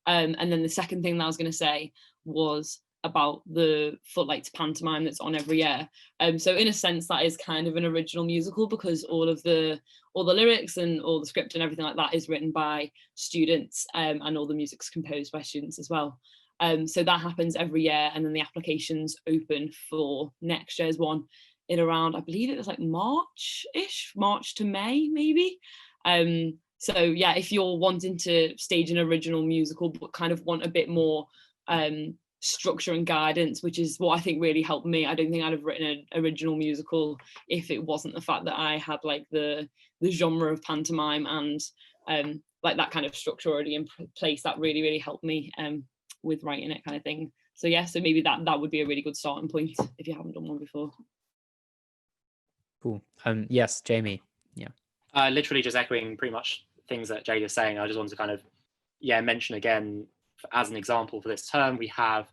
And then the second thing that I was going to say was about the Footlights Pantomime that's on every year. So in a sense, that is kind of an original musical because all the lyrics and all the script and everything like that is written by students, and all the music's composed by students as well. So that happens every year, and then the applications open for next year's one in around, I believe it was like March-ish, March to May maybe. So yeah, if you're wanting to stage an original musical but kind of want a bit more structure and guidance, which is what I think really helped me. I don't think I'd have written an original musical if it wasn't the fact that I had like the genre of pantomime and like that kind of structure already in place. That really, really helped me with writing it, kind of thing. So yeah, so maybe that would be a really good starting point if you haven't done one before. Cool. Yes, Jamie. Yeah. Literally just echoing pretty much things that Jade is saying. I just want to kind of mention again, as an example for this term, we have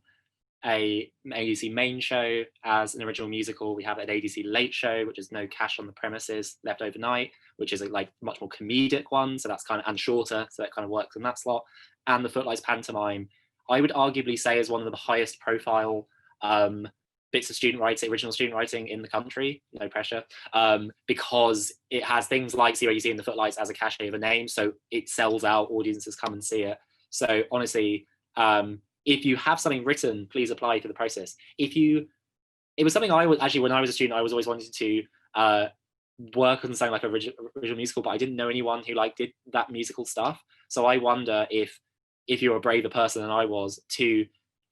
an ADC main show as an original musical. We have an ADC late show, which is no cash on the premises left overnight, which is a like much more comedic one. So that's kind of, and shorter, so that kind of works in that slot. And the Footlights Pantomime, I would arguably say, is one of the highest profile bits of student writing, original student writing in the country, no pressure, because it has things like CUADC and the Footlights as a cachet of a name. So it sells out, audiences come and see it. So honestly, if you have something written, please apply for the process. It was something I was actually, when I was a student, I was always wanting to work on something like original musical, but I didn't know anyone who like did that musical stuff. So I wonder if you're a braver person than I was to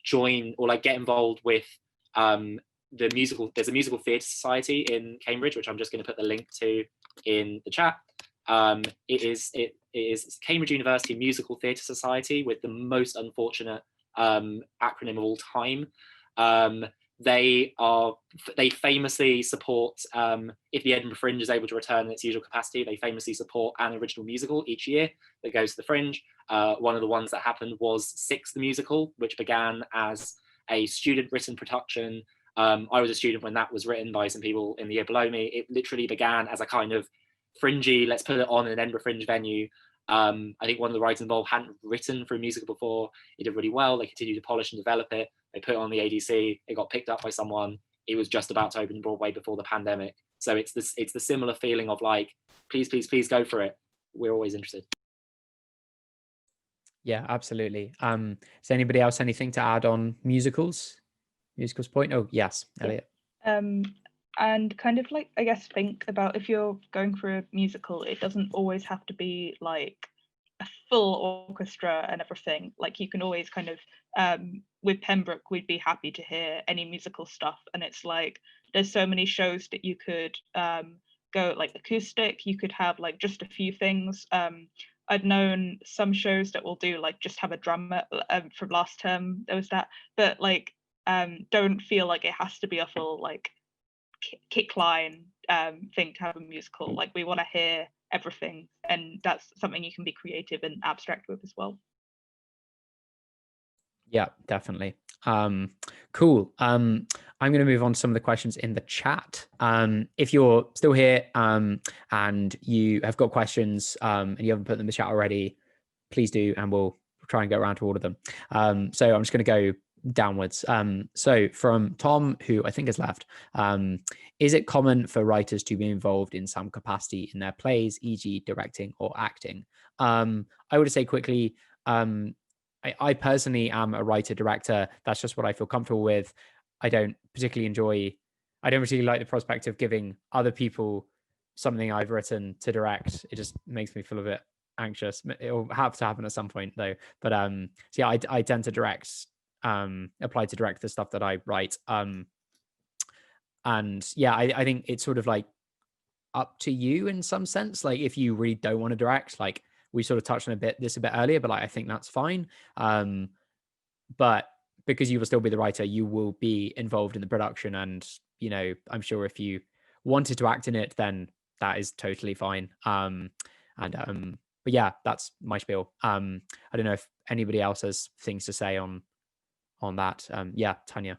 join or like get involved with the musical. There's a musical theatre society in Cambridge, which I'm just going to put the link to in the chat. It is Cambridge University Musical Theatre Society, with the most unfortunate acronym of all time. They famously support, if the Edinburgh Fringe is able to return in its usual capacity, they famously support an original musical each year that goes to the Fringe. One of the ones that happened was Six the Musical, which began as a student-written production. I was a student when that was written by some people in the year below me. It literally began as a kind of fringy, let's put it on an Edinburgh Fringe venue. I think one of the writers involved hadn't written for a musical before. It did really well. They continued to polish and develop it. They put it on the ADC. It got picked up by someone. It was just about to open Broadway before the pandemic. So it's the similar feeling of like, please, please, please go for it. We're always interested. Yeah, absolutely. Does anybody else anything to add on musicals point? Oh, yes, Elliot. And kind of like, I guess, think about if you're going for a musical, it doesn't always have to be like a full orchestra and everything. Like you can always kind of, with Pembroke, we'd be happy to hear any musical stuff. And it's like, there's so many shows that you could go like acoustic, you could have like just a few things. I've known some shows that will do like just have a drama. From last term there was that, but like don't feel like it has to be a full like kick line thing to have a musical. Like we want to hear everything, and that's something you can be creative and abstract with as well. Yeah, definitely. Cool. I'm going to move on to some of the questions in the chat. If you're still here and you have got questions and you haven't put them in the chat already, please do, and we'll try and get around to all of them. So I'm just going to go downwards. So from Tom, who I think has left, is it common for writers to be involved in some capacity in their plays, e.g. directing or acting? I would say quickly, I personally am a writer-director. That's just what I feel comfortable with. I don't particularly like the prospect of giving other people something I've written to direct. It just makes me feel a bit anxious. It'll have to happen at some point though. But so yeah, I tend to apply to direct the stuff that I write. And yeah, I think it's sort of like up to you in some sense. Like if you really don't want to direct, like we sort of touched on this a bit earlier, but like, I think that's fine. But because you will still be the writer, you will be involved in the production. And, you know, I'm sure if you wanted to act in it, then that is totally fine. But yeah, that's my spiel. I don't know if anybody else has things to say on that. Yeah, Tanya.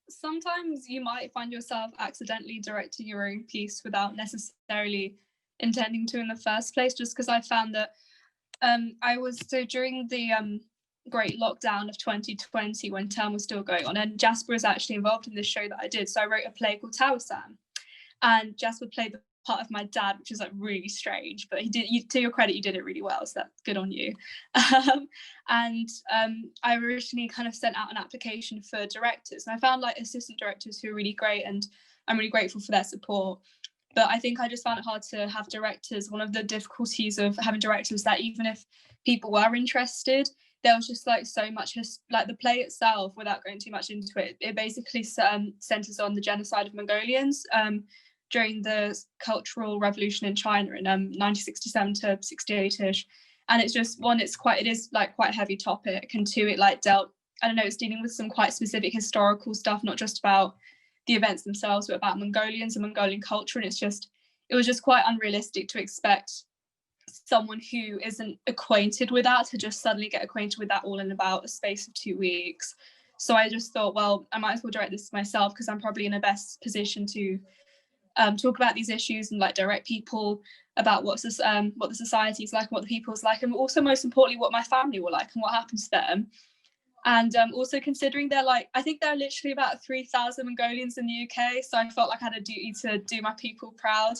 Sometimes you might find yourself accidentally directing your own piece without necessarily intending to in the first place, just because I found that during the great lockdown of 2020 when term was still going on, and Jasper was actually involved in this show that I did. So I wrote a play called Tower Sam, and Jasper played the part of my dad, which is like really strange, but to your credit, you did it really well, so that's good on you. I originally kind of sent out an application for directors, and I found like assistant directors who are really great, and I'm really grateful for their support. But I think I just found it hard to have directors. One of the difficulties of having directors that even if people were interested, there was just like so much, like the play itself, without going too much into it, it basically centers on the genocide of Mongolians during the Cultural Revolution in China in 1967 to 68ish. And it's just, one, it is like quite a heavy topic, and two, it like it's dealing with some quite specific historical stuff, not just about the events themselves, but about Mongolians and Mongolian culture. And it was just quite unrealistic to expect someone who isn't acquainted with that to just suddenly get acquainted with that all in about a space of 2 weeks. So I just thought, well, I might as well direct this myself, because I'm probably in the best position to talk about these issues and like direct people about what the society is like and what the people's like, and also most importantly what my family were like and what happened to them. And also considering I think there are literally about 3,000 Mongolians in the UK, so I felt like I had a duty to do my people proud.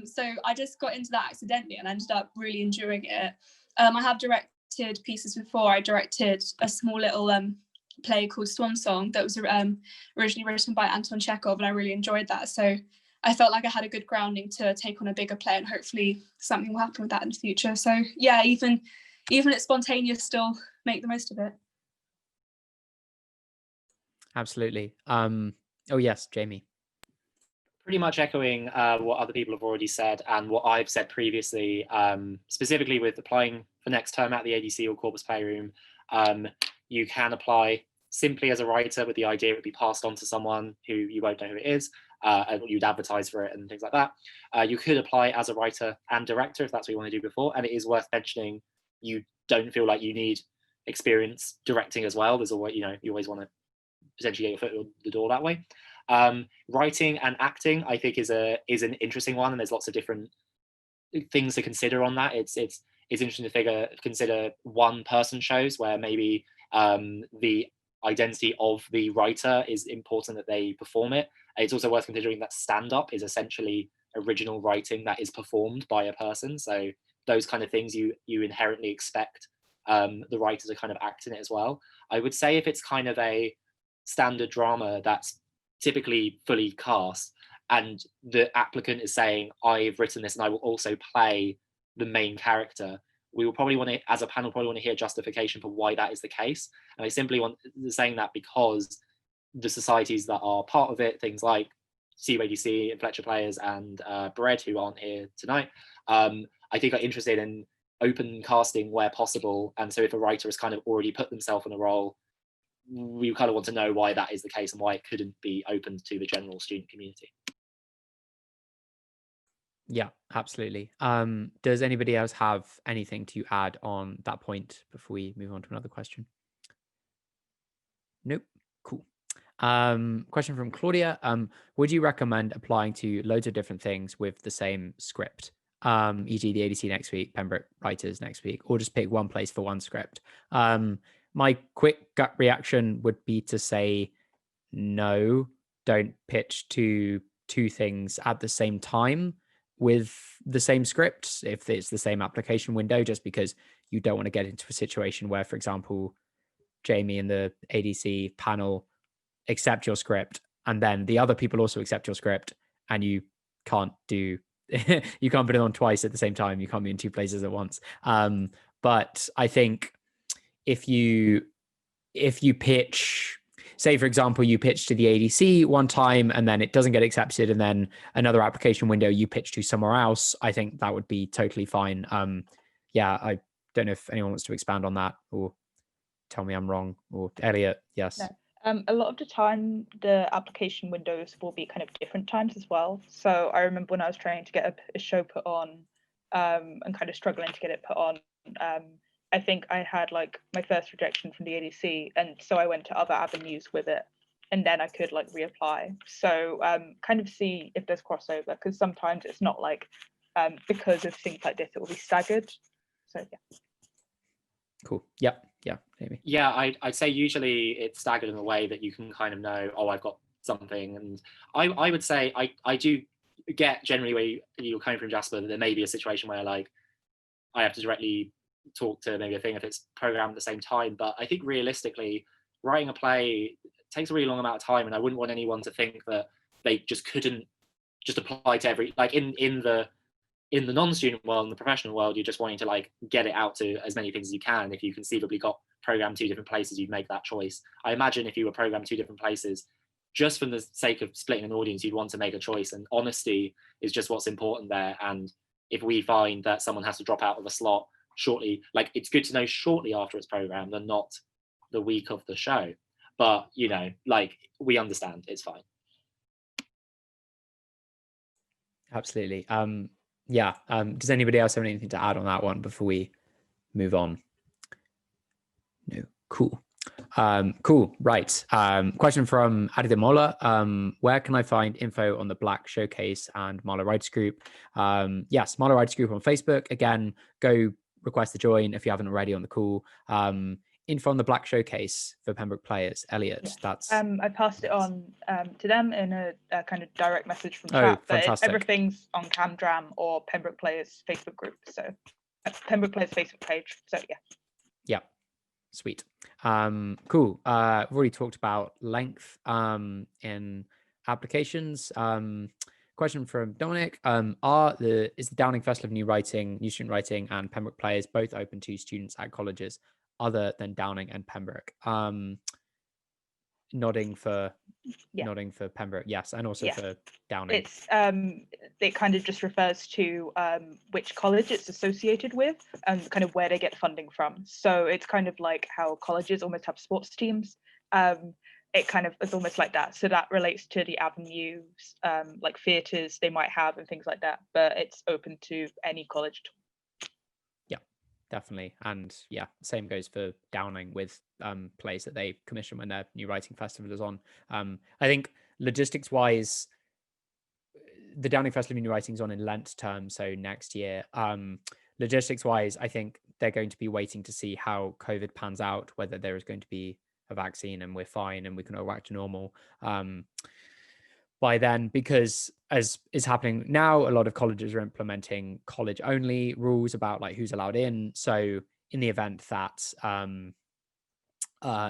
So I just got into that accidentally and ended up really enjoying it. I have directed pieces before. I directed a small little play called Swan Song that was originally written by Anton Chekhov, and I really enjoyed that. So I felt like I had a good grounding to take on a bigger play, and hopefully something will happen with that in the future. So yeah, even it's spontaneous, still make the most of it. Absolutely. Oh yes, Jamie. Pretty much echoing what other people have already said and what I've said previously, specifically with applying for next term at the ADC or Corpus Playroom. You can apply simply as a writer with the idea it would be passed on to someone who you won't know who it is, and you'd advertise for it and things like that. You could apply as a writer and director if that's what you want to do before, and it is worth mentioning you don't feel like you need experience directing as well. There's always, you always want to potentially get your foot in the door that way. Writing and acting, I think, is an interesting one, and there's lots of different things to consider on that. It's interesting to consider one-person shows where maybe the identity of the writer is important that they perform it. It's also worth considering that stand-up is essentially original writing that is performed by a person. So those kind of things you inherently expect the writer to kind of act in it as well. I would say if it's kind of a standard drama that's typically fully cast and the applicant is saying, I've written this and I will also play the main character, we will probably want to, as a panel, probably want to hear justification for why that is the case. And I simply want saying that because the societies that are part of it, things like CUADC and Fletcher Players and Bread, who aren't here tonight, I think are interested in open casting where possible. And so if a writer has kind of already put themselves in a role, we kind of want to know why that is the case and why it couldn't be opened to the general student community. Yeah, absolutely. Does anybody else have anything to add on that point before we move on to another question? Nope. Cool. Question from Claudia. Would you recommend applying to loads of different things with the same script? E.g. the ADC next week, Pembroke Writers next week, or just pick one place for one script? My quick gut reaction would be to say no, don't pitch to two things at the same time with the same script if it's the same application window, just because you don't want to get into a situation where, for example, Jamie and the ADC panel accept your script and then the other people also accept your script and you can't do you can't put it on twice at the same time. You can't be in two places at once. But I think if you pitch, say, for example, you pitch to the ADC one time and then it doesn't get accepted and then another application window you pitch to somewhere else, I think that would be totally fine. Yeah, I don't know if anyone wants to expand on that or tell me I'm wrong, or Elliot, yes. No. A lot of the time, the application windows will be kind of different times as well. So I remember when I was trying to get a show put on and kind of struggling to get it put on, I think I had like my first rejection from the ADC. And so I went to other avenues with it and then I could like reapply. So kind of see if there's crossover, because sometimes it's not like because of things like this, it will be staggered. So yeah. Cool. Yep. Yeah, maybe. Yeah, I'd say usually it's staggered in a way that you can kind of know, oh, I've got something. And I would say I do get generally where you're coming from, Jasper, that there may be a situation where like I have to directly talk to maybe a thing if it's programmed at the same time. But I think realistically, writing a play takes a really long amount of time, and I wouldn't want anyone to think that they just couldn't just apply to every, like in the non-student world, in the professional world, you're just wanting to like get it out to as many things as you can. If you conceivably got programmed two different places, you'd make that choice. I imagine if you were programmed two different places, just from the sake of splitting an audience, you'd want to make a choice, and honesty is just what's important there. And if we find that someone has to drop out of a slot shortly, like it's good to know shortly after it's programmed and not the week of the show. But you know, like we understand, it's fine. Absolutely. Yeah. Does anybody else have anything to add on that one before we move on? No. Cool. Cool. Right. Question from Adidamola. Where can I find info on the Black Showcase and Marlo Writers Group? Yes, Marlo Writers Group on Facebook. Again, go request to join if you haven't already on the call. Info on the Black Showcase for Pembroke Players. Elliot, Yeah. that's... I passed it on to them in a kind of direct message from Oh, chat, but fantastic. everything's on CamDram or Pembroke Players Facebook group, so Pembroke Players Facebook page, so yeah. Yeah, sweet. Cool. We've already talked about length in applications. Question from Dominic. Is the Downing Festival of New Student Writing and Pembroke Players both open to students at colleges other than Downing and Pembroke? Nodding for Pembroke, yes, and also for Downing. It's it kind of just refers to which college it's associated with and kind of where they get funding from. So it's kind of like how colleges almost have sports teams. It kind of is almost like that. So that relates to the avenues, like theatres they might have and things like that. But it's open to any college. Yeah, definitely. And yeah, same goes for Downing with plays that they commission when their New Writing Festival is on. I think logistics wise, the Downing Festival of New Writing is on in Lent term, so next year. Logistics wise, I think they're going to be waiting to see how COVID pans out, whether there is going to be a vaccine and we're fine and we can go back to normal by then, because as is happening now, a lot of colleges are implementing college only rules about like who's allowed in. So in the event that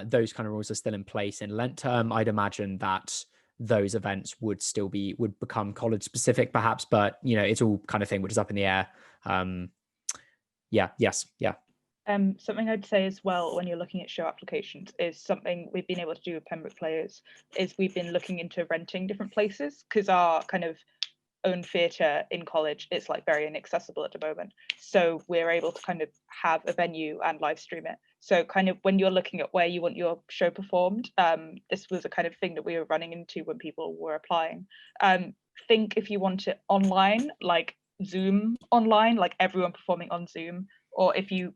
those kind of rules are still in place in Lent term, I'd imagine that those events would become college specific perhaps, but you know, it's all kind of thing which is up in the air. Something I'd say as well when you're looking at show applications is something we've been able to do with Pembroke Players is we've been looking into renting different places, because our kind of own theatre in college, it's like very inaccessible at the moment. So we're able to kind of have a venue and live stream it. So kind of when you're looking at where you want your show performed, this was a kind of thing that we were running into when people were applying. Think if you want it online, like Zoom online, like everyone performing on Zoom, or if you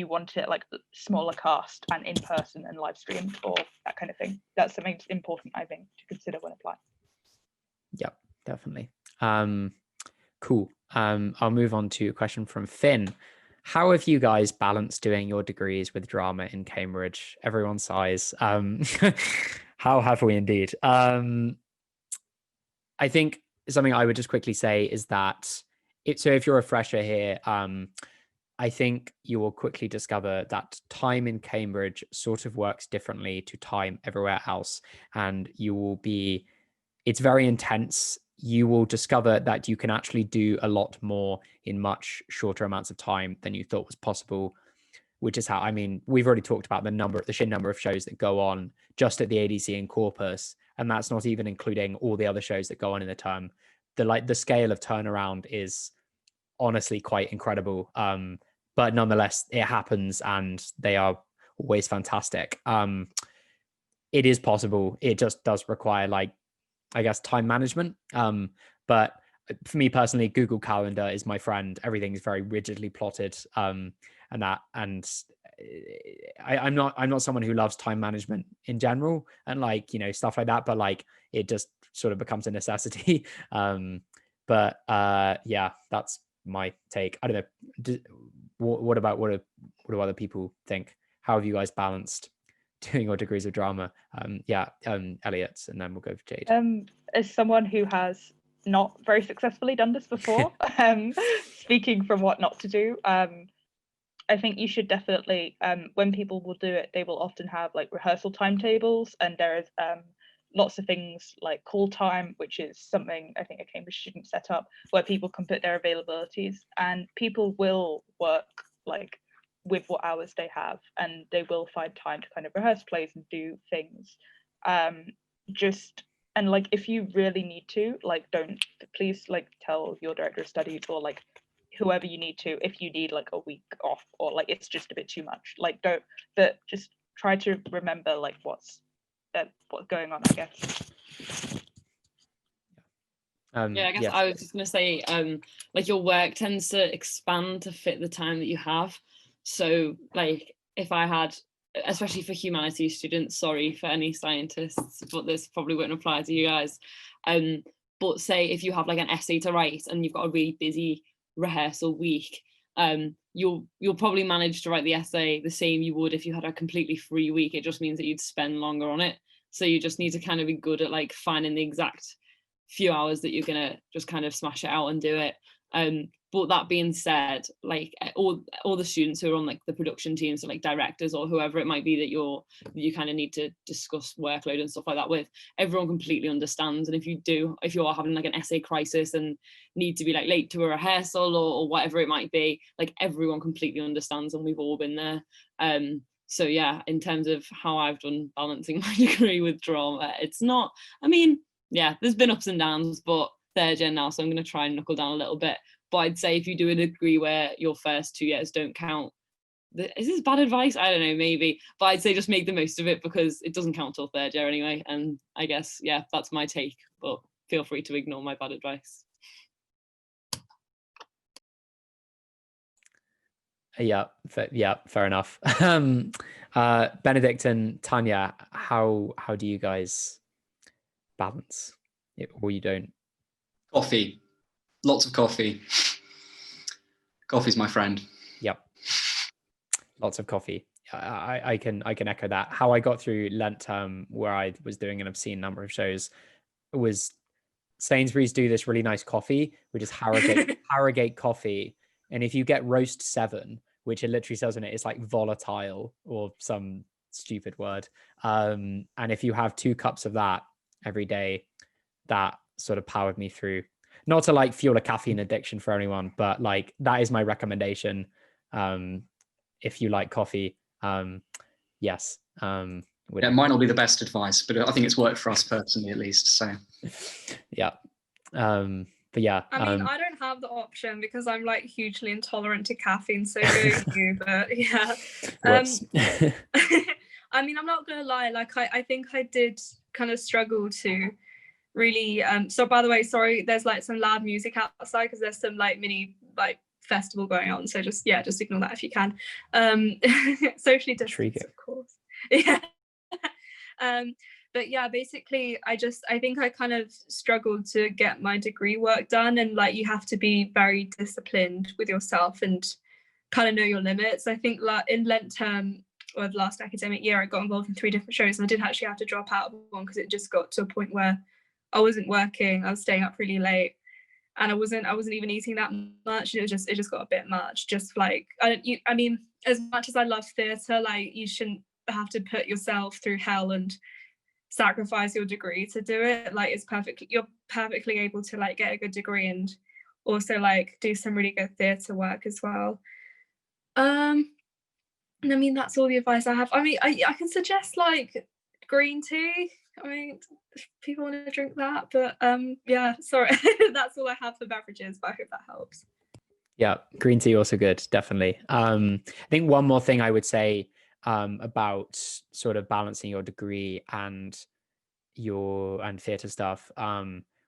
want it like smaller cast and in person and live streamed or that kind of thing. That's something important, I think, to consider when applying. Yep, definitely. Cool. I'll move on to a question from Finn. How have you guys balanced doing your degrees with drama in Cambridge? Everyone sighs. How have we indeed? I think something I would just quickly say is that so if you're a fresher here, I think you will quickly discover that time in Cambridge sort of works differently to time everywhere else. And it's very intense. You will discover that you can actually do a lot more in much shorter amounts of time than you thought was possible, which is how, I mean, we've already talked about the sheer number of shows that go on just at the ADC in Corpus. And that's not even including all the other shows that go on in the term. The scale of turnaround is honestly quite incredible. But nonetheless, it happens and they are always fantastic. It is possible. It just does require, like, I guess, time management. But for me personally, Google Calendar is my friend. Everything is very rigidly plotted. I'm not someone who loves time management in general and, like, you know, stuff like that, but like it just sort of becomes a necessity. But yeah, that's my take. I don't know. What do other people think? How have you guys balanced doing your degrees of drama? Elliot, and then we'll go for Jade. As someone who has not very successfully done this before, speaking from what not to do, I think you should definitely, when people will do it, they will often have like rehearsal timetables, and there is lots of things like call time, which is something I think a Cambridge student set up, where people can put their availabilities, and people will work like with what hours they have, and they will find time to kind of rehearse plays and do things. And like, if you really need to, like, please like tell your director of studies or like whoever you need to, if you need like a week off or like it's just a bit too much, like just try to remember like what's going on, I guess. I guess I was just gonna say, like, your work tends to expand to fit the time that you have. So like, if I had, especially for humanities students, sorry for any scientists, but this probably wouldn't apply to you guys. But say if you have like an essay to write and you've got a really busy rehearsal week, you'll probably manage to write the essay the same you would if you had a completely free week. It just means that you'd spend longer on it. So you just need to kind of be good at like finding the exact few hours that you're gonna just kind of smash it out and do it. But that being said, like all the students who are on like the production teams, so like directors or whoever it might be that you kind of need to discuss workload and stuff like that with, everyone completely understands. And if you are having like an essay crisis and need to be like late to a rehearsal or whatever it might be, like everyone completely understands, and we've all been there. So yeah, in terms of how I've done balancing my degree with drama, it's not, I mean, yeah, there's been ups and downs, but third year now, so I'm going to try and knuckle down a little bit. But I'd say if you do a degree where your first 2 years don't count, is this bad advice? I don't know, maybe. But I'd say just make the most of it, because it doesn't count till third year anyway. And I guess, yeah, that's my take. But feel free to ignore my bad advice. Yeah, fair enough. Benedict and Tanya, how do you guys balance it, or you don't? Coffee, lots of coffee. Coffee's my friend. Yep, lots of coffee. I can echo that. How I got through Lent term, where I was doing an obscene number of shows, was Sainsbury's do this really nice coffee, which is Harrogate coffee. And if you get roast 7, which it literally says in it, it's like volatile or some stupid word. And if you have 2 cups of that every day, that sort of powered me through. Not to like fuel a caffeine addiction for anyone, but like that is my recommendation. If you like coffee, yes. It might not be the best advice, but I think it's worked for us personally, at least. So yeah. but yeah. I mean, I don't have the option because I'm like hugely intolerant to caffeine, so go you, but yeah. I mean, I'm not gonna lie, like I think I did kind of struggle to really so by the way, sorry, there's like some loud music outside because there's some like mini like festival going on, so just ignore that if you can. Socially distance, of course. Yeah. But yeah, basically I think I kind of struggled to get my degree work done, and like you have to be very disciplined with yourself and kind of know your limits. I think like in Lent term or the last academic year, I got involved in 3 different shows, and I did actually have to drop out of one because it just got to a point where I wasn't working, I was staying up really late, and I wasn't even eating that much. It just got a bit much. Just like I mean, as much as I love theatre, like you shouldn't have to put yourself through hell and sacrifice your degree to do it. Like you're perfectly able to like get a good degree and also like do some really good theatre work as well. And I mean, that's all the advice I have. I mean, I can suggest like green tea. I mean, if people want to drink that, but yeah, sorry. That's all I have for beverages, but I hope that helps. Yeah, green tea also good, definitely. I think one more thing I would say about sort of balancing your degree and theatre stuff,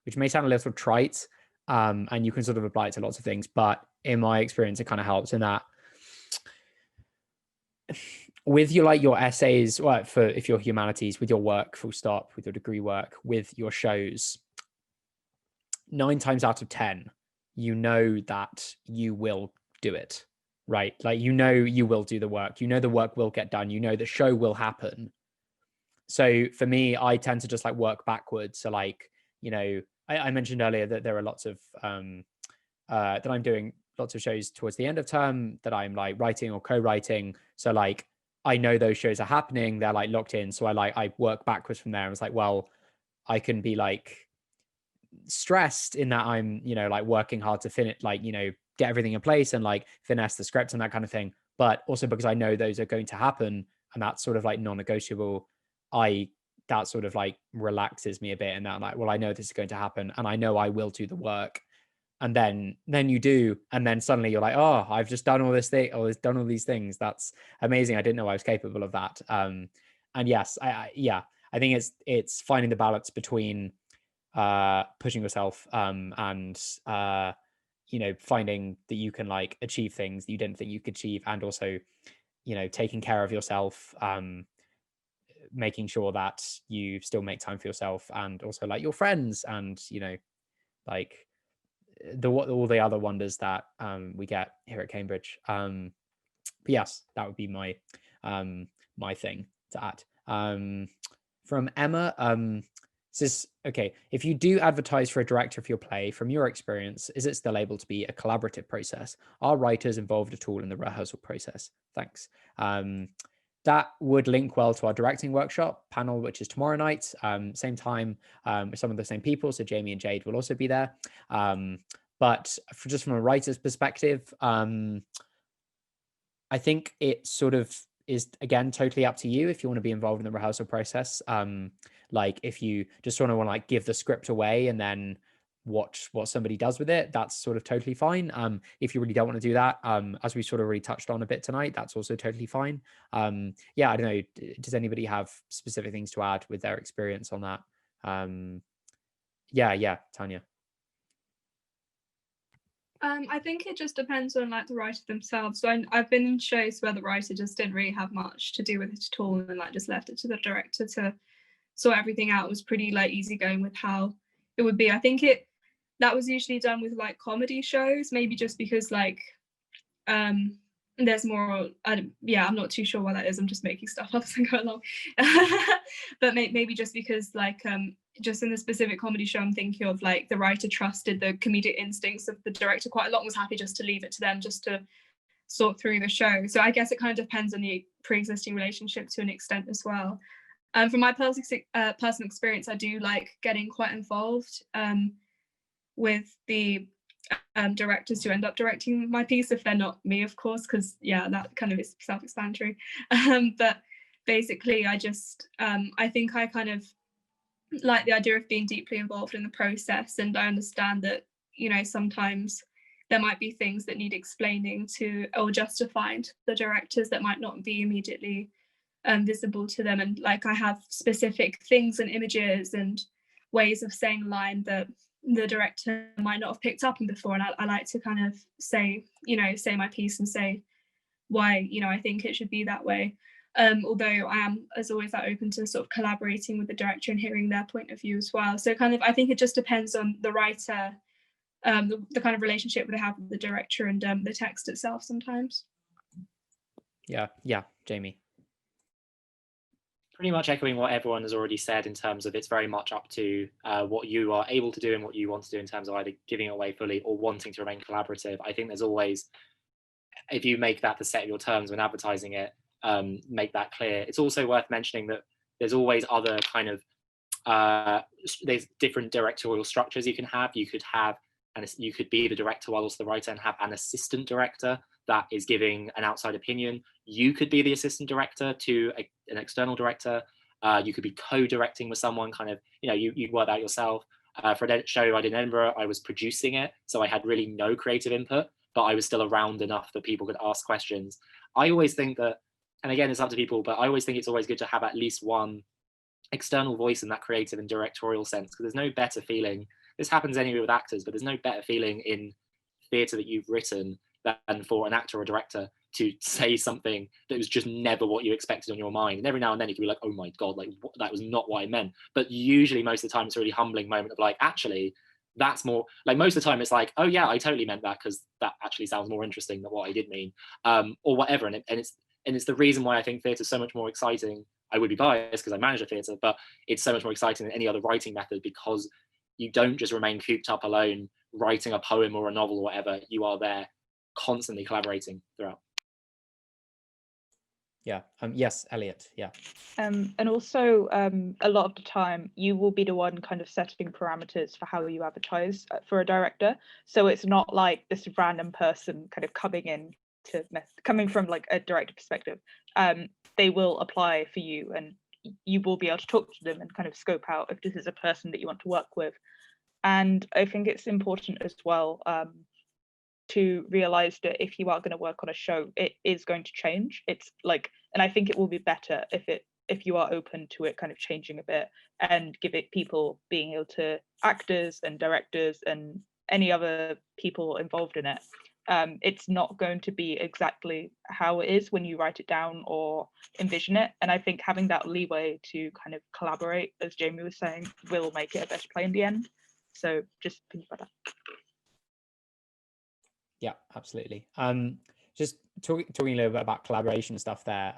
which may sound a little trite, and you can sort of apply it to lots of things, but in my experience, it kind of helps in that with your essays, well, for if you're humanities, with your work, full stop, with your degree work, with your shows, 9 times out of 10, you know that you will do it, right? Like, you know, you will do the work, you know, the work will get done, you know, the show will happen. So for me, I tend to just like work backwards. So like, you know, I mentioned earlier that there are lots of, that I'm doing lots of shows towards the end of term that I'm like writing or co-writing. So like, I know those shows are happening, they're like locked in. So I work backwards from there. I was like, well, I can be like stressed in that I'm, you know, like working hard to finish, like, you know, get everything in place and like finesse the script and that kind of thing. But also because I know those are going to happen, and that's sort of like non-negotiable, that sort of like relaxes me a bit, and that I'm like, well, I know this is going to happen and I know I will do the work. And then you do, and then suddenly you're like, oh, I've just done all this thing, or done all these things. That's amazing. I didn't know I was capable of that. And yes, I think it's finding the balance between pushing yourself and you know, finding that you can like achieve things that you didn't think you could achieve, and also, you know, taking care of yourself, making sure that you still make time for yourself and also like your friends, and, you know, like all the other wonders that we get here at Cambridge. But yes, that would be my my thing to add. From Emma, says, okay, if you do advertise for a director for your play, from your experience, is it still able to be a collaborative process? Are writers involved at all in the rehearsal process? Thanks. That would link well to our directing workshop panel, which is tomorrow night, same time, with some of the same people. So Jamie and Jade will also be there. But just from a writer's perspective, I think it sort of is, again, totally up to you if you want to be involved in the rehearsal process. Like if you just want to like give the script away and then watch what somebody does with it, that's sort of totally fine. If you really don't want to do that, as we sort of already touched on a bit tonight, that's also totally fine. Yeah, I don't know, does anybody have specific things to add with their experience on that? Yeah, Tanya. I think it just depends on like the writer themselves. So I've been in shows where the writer just didn't really have much to do with it at all, and like just left it to the director to sort everything out. It was pretty like easygoing with how it would be. I think that was usually done with like comedy shows, maybe just because like there's more, I'm not too sure why that is, I'm just making stuff up as I go along. But maybe just because like just in the specific comedy show I'm thinking of, like the writer trusted the comedic instincts of the director quite a lot and was happy just to leave it to them just to sort through the show. So I guess it kind of depends on the pre-existing relationship to an extent as well. From my personal experience, I do like getting quite involved with the directors who end up directing my piece, if they're not me, of course, because that kind of is self-explanatory. But basically I just I think I kind of like the idea of being deeply involved in the process, and I understand that you know, sometimes there might be things that need explaining to or justifying to the directors that might not be immediately visible to them. And like I have specific things and images and ways of saying a line that the director might not have picked up on before. And I like to kind of say, you know, say my piece and say why, you know, I think it should be that way. Although I am, as always, like, open to sort of collaborating with the director and hearing their point of view as well. So kind of, I think it just depends on the writer, the kind of relationship they have with the director and the text itself sometimes. Yeah, Jamie. Pretty much echoing what everyone has already said in terms of it's very much up to what you are able to do and what you want to do in terms of either giving it away fully or wanting to remain collaborative. I think there's always, if you make that the set of your terms when advertising it, make that clear. It's also worth mentioning that there's always other kind of, there's different directorial structures you can have. You could be the director while also the writer and have an assistant director that is giving an outside opinion. You could be the assistant director to an external director. You could be co-directing with someone, kind of, you know, you work out yourself. For a show I did in Edinburgh, I was producing it, so I had really no creative input, but I was still around enough that people could ask questions. I always think that, and again, it's up to people, but I always think it's always good to have at least one external voice in that creative and directorial sense, because there's no better feeling. This happens anyway with actors, but there's no better feeling in theatre that you've written than for an actor or director to say something that was just never what you expected on your mind. And every now and then you can be like, oh my God, like that was not what I meant. But usually most of the time it's a really humbling moment of like, actually, that's more, like most of the time it's like, oh yeah, I totally meant that because that actually sounds more interesting than what I did mean, or whatever. And it's the reason why I think theatre is so much more exciting. I would be biased because I manage a theatre, but it's so much more exciting than any other writing method because you don't just remain cooped up alone writing a poem or a novel or whatever. You are there constantly collaborating throughout. Yeah. Yes, Elliot. Yeah. And also, a lot of the time, you will be the one kind of setting parameters for how you advertise for a director. So it's not like this random person kind of coming from like a director perspective. They will apply for you, and you will be able to talk to them and kind of scope out if this is a person that you want to work with. And I think it's important as well to realize that if you are going to work on a show, it is going to change. It's like, and I think it will be better if you are open to it kind of changing a bit and give it people being able to, actors and directors and any other people involved in it. It's not going to be exactly how it is when you write it down or envision it. And I think having that leeway to kind of collaborate, as Jamie was saying, will make it a better play in the end. So just think about that. Yeah, absolutely. Just talking a little bit about collaboration stuff there.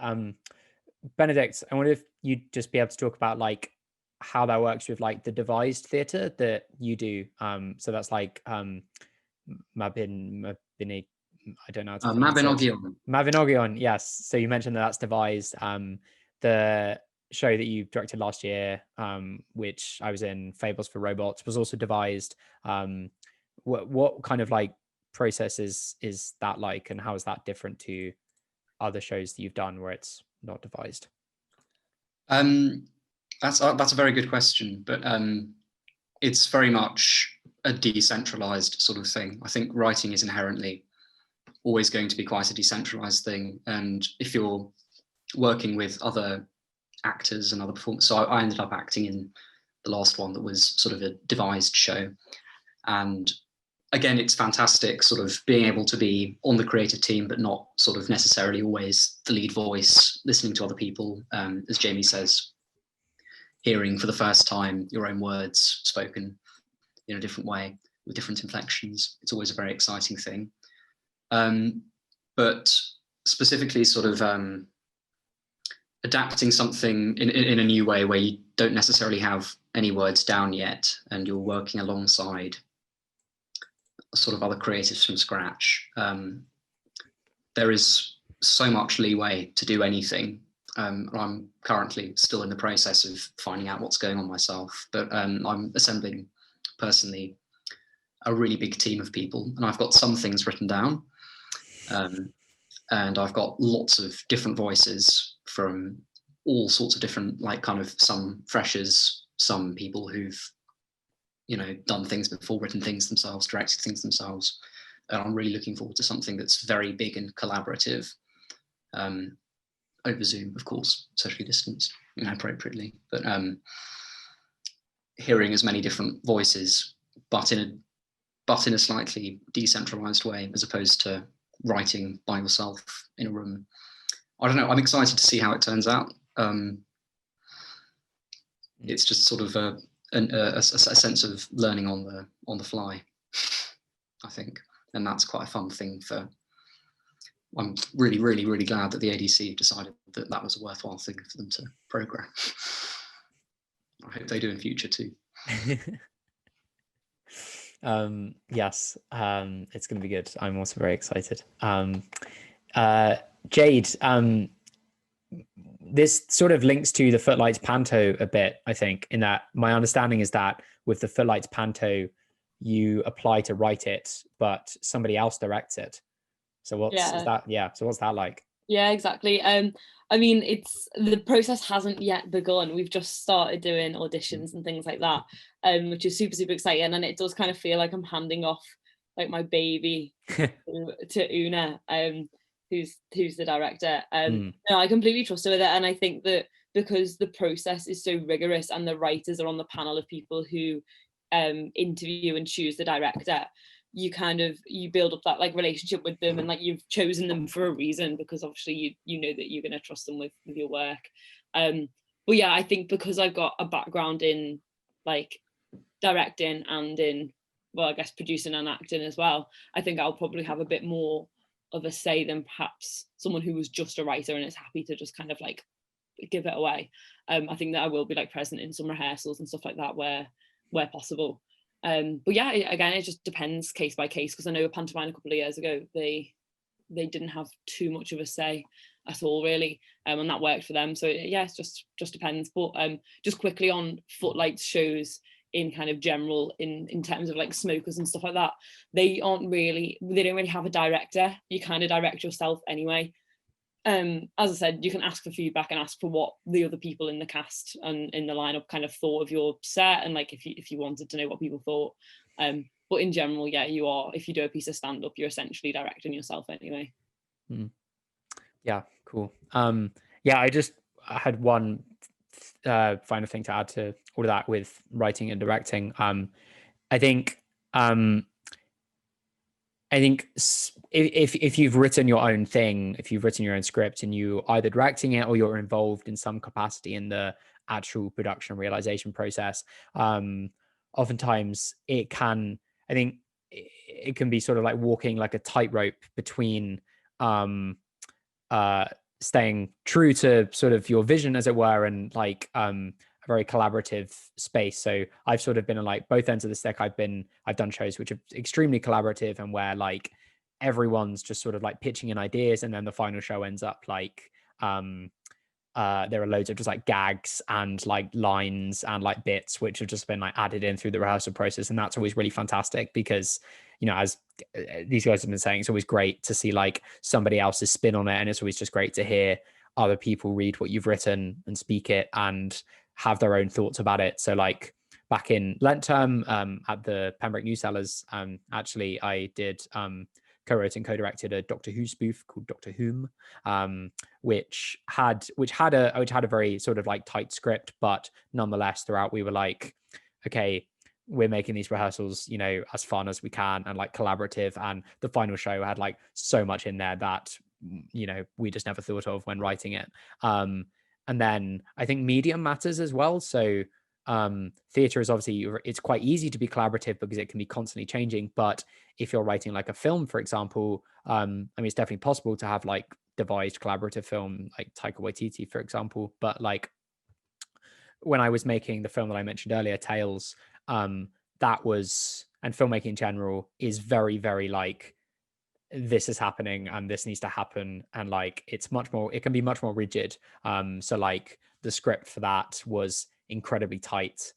Benedict, I wonder if you'd just be able to talk about like how that works with like the devised theatre that you do. So that's like Mabinogion. I don't know how to pronounce it. Mabinogion, yes. So you mentioned that that's devised. The show that you directed last year, which I was in, Fables for Robots, was also devised. What kind of like process is that like, and how is that different to other shows that you've done where it's not devised? That's a very good question, but it's very much a decentralized sort of thing. I think writing is inherently always going to be quite a decentralized thing, and if you're working with other actors and other performers, so I ended up acting in the last one that was sort of a devised show, and again, it's fantastic sort of being able to be on the creative team, but not sort of necessarily always the lead voice, listening to other people, as Jamie says, hearing for the first time your own words spoken in a different way with different inflections. It's always a very exciting thing. But specifically sort of adapting something in a new way where you don't necessarily have any words down yet and you're working alongside sort of other creatives from scratch. There is so much leeway to do anything. I'm currently still in the process of finding out what's going on myself, but I'm assembling personally a really big team of people, and I've got some things written down, and I've got lots of different voices from all sorts of different, like kind of some freshers, some people who've done things before, written things themselves, directed things themselves. And I'm really looking forward to something that's very big and collaborative, over Zoom, of course, socially distanced, appropriately, but hearing as many different voices, but in a slightly decentralized way, as opposed to writing by yourself in a room. I don't know, I'm excited to see how it turns out. It's just sort of a sense of learning on the fly, I think, and that's quite a fun thing. I'm really, really, really glad that the ADC decided that was a worthwhile thing for them to program. I hope they do in future too. Yes, it's going to be good. I'm also very excited. Jade, this sort of links to the Footlights Panto a bit, I think, in that my understanding is that with the Footlights Panto, you apply to write it, but somebody else directs it. So what's that? Yeah. So what's that like? Yeah, exactly. I mean, the process hasn't yet begun. We've just started doing auditions and things like that, which is super, super exciting. And it does kind of feel like I'm handing off like my baby to Una, who's the director. No, I completely trust her with it. And I think that because the process is so rigorous and the writers are on the panel of people who interview and choose the director, you build up that like relationship with them, and like you've chosen them for a reason, because obviously you know that you're going to trust them with your work. But yeah, I think because I've got a background in like directing and in, well, I guess producing and acting as well, I think I'll probably have a bit more of a say than perhaps someone who was just a writer and is happy to just kind of like give it away. I think that I will be like present in some rehearsals and stuff like that where possible. But yeah, again, it just depends case by case, because I know a pantomime a couple of years ago, they didn't have too much of a say at all, really, and that worked for them. So yeah, it just depends. But just quickly on Footlights shows in kind of general, in terms of like smokers and stuff like that, they don't really have a director. You kind of direct yourself anyway. As I said, you can ask for feedback and ask for what the other people in the cast and in the lineup kind of thought of your set, and like if you wanted to know what people thought. But in general, yeah, you are, if you do a piece of stand-up, you're essentially directing yourself anyway. Yeah, cool. Yeah, I had one final thing to add to all of that with writing and directing. I think if you've written your own thing, if you've written your own script and you either directing it or you're involved in some capacity in the actual production realization process, oftentimes it can be sort of like walking like a tightrope between staying true to sort of your vision, as it were, and like a very collaborative space. So I've sort of been on like both ends of the stick. I've done shows which are extremely collaborative and where like everyone's just sort of like pitching in ideas, and then the final show ends up like there are loads of just like gags and like lines and like bits which have just been like added in through the rehearsal process, and that's always really fantastic because, you know, as these guys have been saying, it's always great to see like somebody else's spin on it, and it's always just great to hear other people read what you've written and speak it and have their own thoughts about it. So like back in Lent term at the Pembroke Newsellers, actually I did co-wrote and co-directed a Doctor Who spoof called Doctor Whom, which had a very sort of like tight script, but nonetheless throughout we were like, okay, we're making these rehearsals, you know, as fun as we can and like collaborative, and the final show had like so much in there that, you know, we just never thought of when writing it. And then I think medium matters as well. So theatre is obviously, it's quite easy to be collaborative because it can be constantly changing. But if you're writing like a film, for example, I mean, it's definitely possible to have like devised collaborative film, like Taika Waititi, for example. But like when I was making the film that I mentioned earlier, Tales, that was, and filmmaking in general is very, very like, this is happening and this needs to happen, and like it can be much more rigid. So like the script for that was incredibly tight,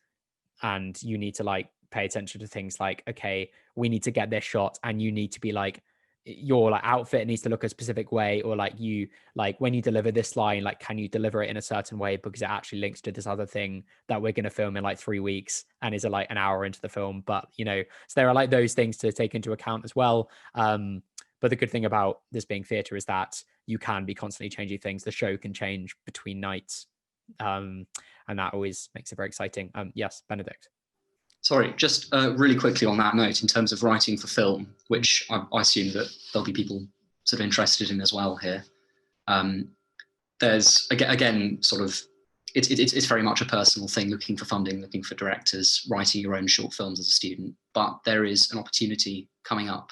and you need to like pay attention to things like, okay, we need to get this shot and you need to be like your like outfit needs to look a specific way, or like you, like when you deliver this line, like can you deliver it in a certain way because it actually links to this other thing that we're going to film in like 3 weeks and is like an hour into the film. But you know, so there are like those things to take into account as well. But the good thing about this being theatre is that you can be constantly changing things. The show can change between nights, and that always makes it very exciting. Yes, Benedict. Sorry, just really quickly on that note, in terms of writing for film, which I assume that there'll be people sort of interested in as well here. There's again sort of it's very much a personal thing, looking for funding, looking for directors, writing your own short films as a student. But there is an opportunity coming up,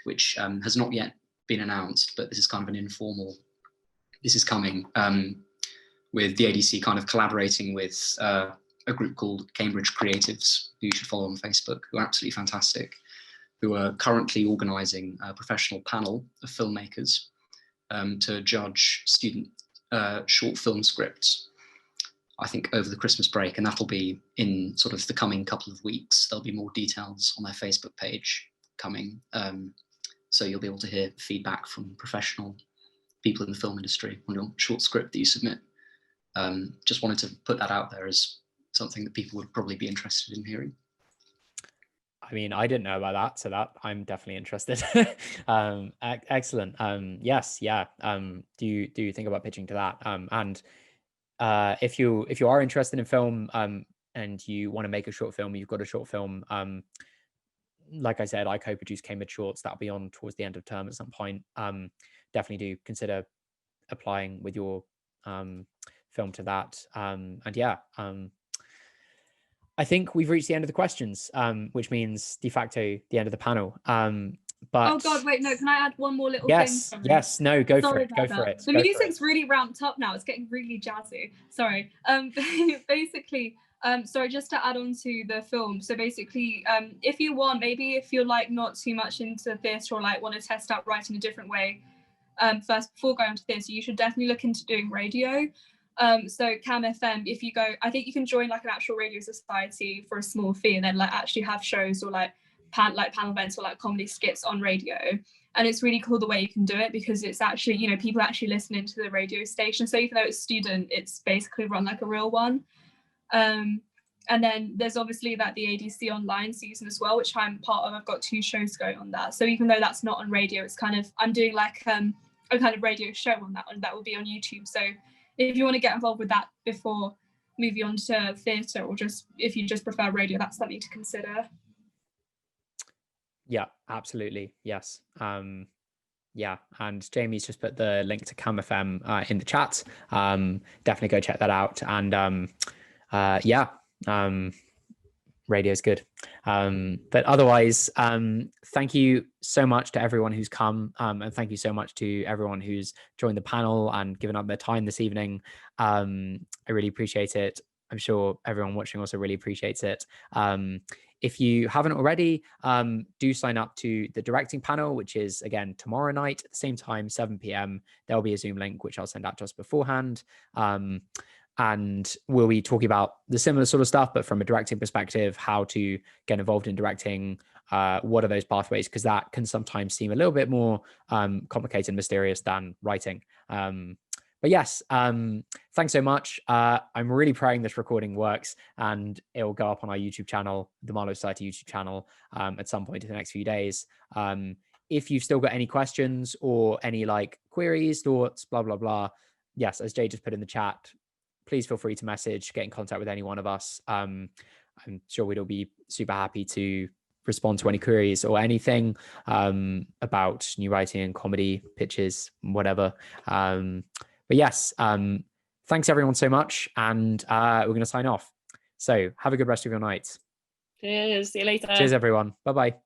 which has not yet been announced, but this is kind of an informal. This is coming with the ADC kind of collaborating with a group called Cambridge Creatives, who you should follow on Facebook, who are absolutely fantastic, who are currently organising a professional panel of filmmakers to judge student short film scripts, I think over the Christmas break, and that'll be in sort of the coming couple of weeks. There'll be more details on their Facebook page coming, so you'll be able to hear feedback from professional people in the film industry on your short script that you submit. Just wanted to put that out there as something that people would probably be interested in hearing. I mean, I didn't know about that, so that I'm definitely interested. Excellent. Yes, yeah. Do you think about pitching to that? And if you are interested in film, and you want to make a short film, you've got a short film. Like I said, I co-produce Cambridge Shorts. That'll be on towards the end of term at some point. Definitely do consider applying with your film to that. And yeah. I think we've reached the end of the questions, which means de facto the end of the panel. But oh God, wait, no, can I add one more little yes, thing? yes, no, go Sorry for it, go about for that. it. The go for music's it. really ramped up now. It's getting really jazzy. Sorry. Basically, sorry, just to add on to the film. So basically, if you want, maybe if you're like not too much into theatre or like want to test out writing a different way, first before going to theatre, you should definitely look into doing radio. So Cam FM, if you go, I think you can join like an actual radio society for a small fee, and then like actually have shows or like panel events or like comedy skits on radio. And it's really cool the way you can do it, because it's actually, you know, people actually listening to the radio station. So even though it's student, it's basically run like a real one. And then there's obviously that the ADC online season as well, which I'm part of. I've got 2 shows going on that. So even though that's not on radio, it's kind of, I'm doing like a kind of radio show on that one that will be on YouTube. So if you want to get involved with that before moving on to theatre, or just if you just prefer radio, that's something to consider. Yeah, absolutely. Yes. Yeah, and Jamie's just put the link to Cam FM in the chat. Definitely go check that out. And yeah, radio is good. But otherwise, thank you so much to everyone who's come, and thank you so much to everyone who's joined the panel and given up their time this evening. I really appreciate it. I'm sure everyone watching also really appreciates it. If you haven't already, do sign up to the directing panel, which is again tomorrow night at the same time, 7 p.m. There'll be a Zoom link, which I'll send out just beforehand. And we'll be talking about the similar sort of stuff, but from a directing perspective, how to get involved in directing, what are those pathways, because that can sometimes seem a little bit more complicated and mysterious than writing. But yes, thanks so much. I'm really praying this recording works, and it will go up on our YouTube channel, the Marlowe Society YouTube channel, at some point in the next few days. If you've still got any questions or any like queries, thoughts, blah, blah, blah, yes, as Jade just put in the chat, please feel free to message, get in contact with any one of us. I'm sure we'd all be super happy to respond to any queries or anything about new writing and comedy pitches, whatever. But yes, thanks everyone so much, and we're going to sign off. So have a good rest of your night. Cheers. See you later. Cheers, everyone. Bye-bye.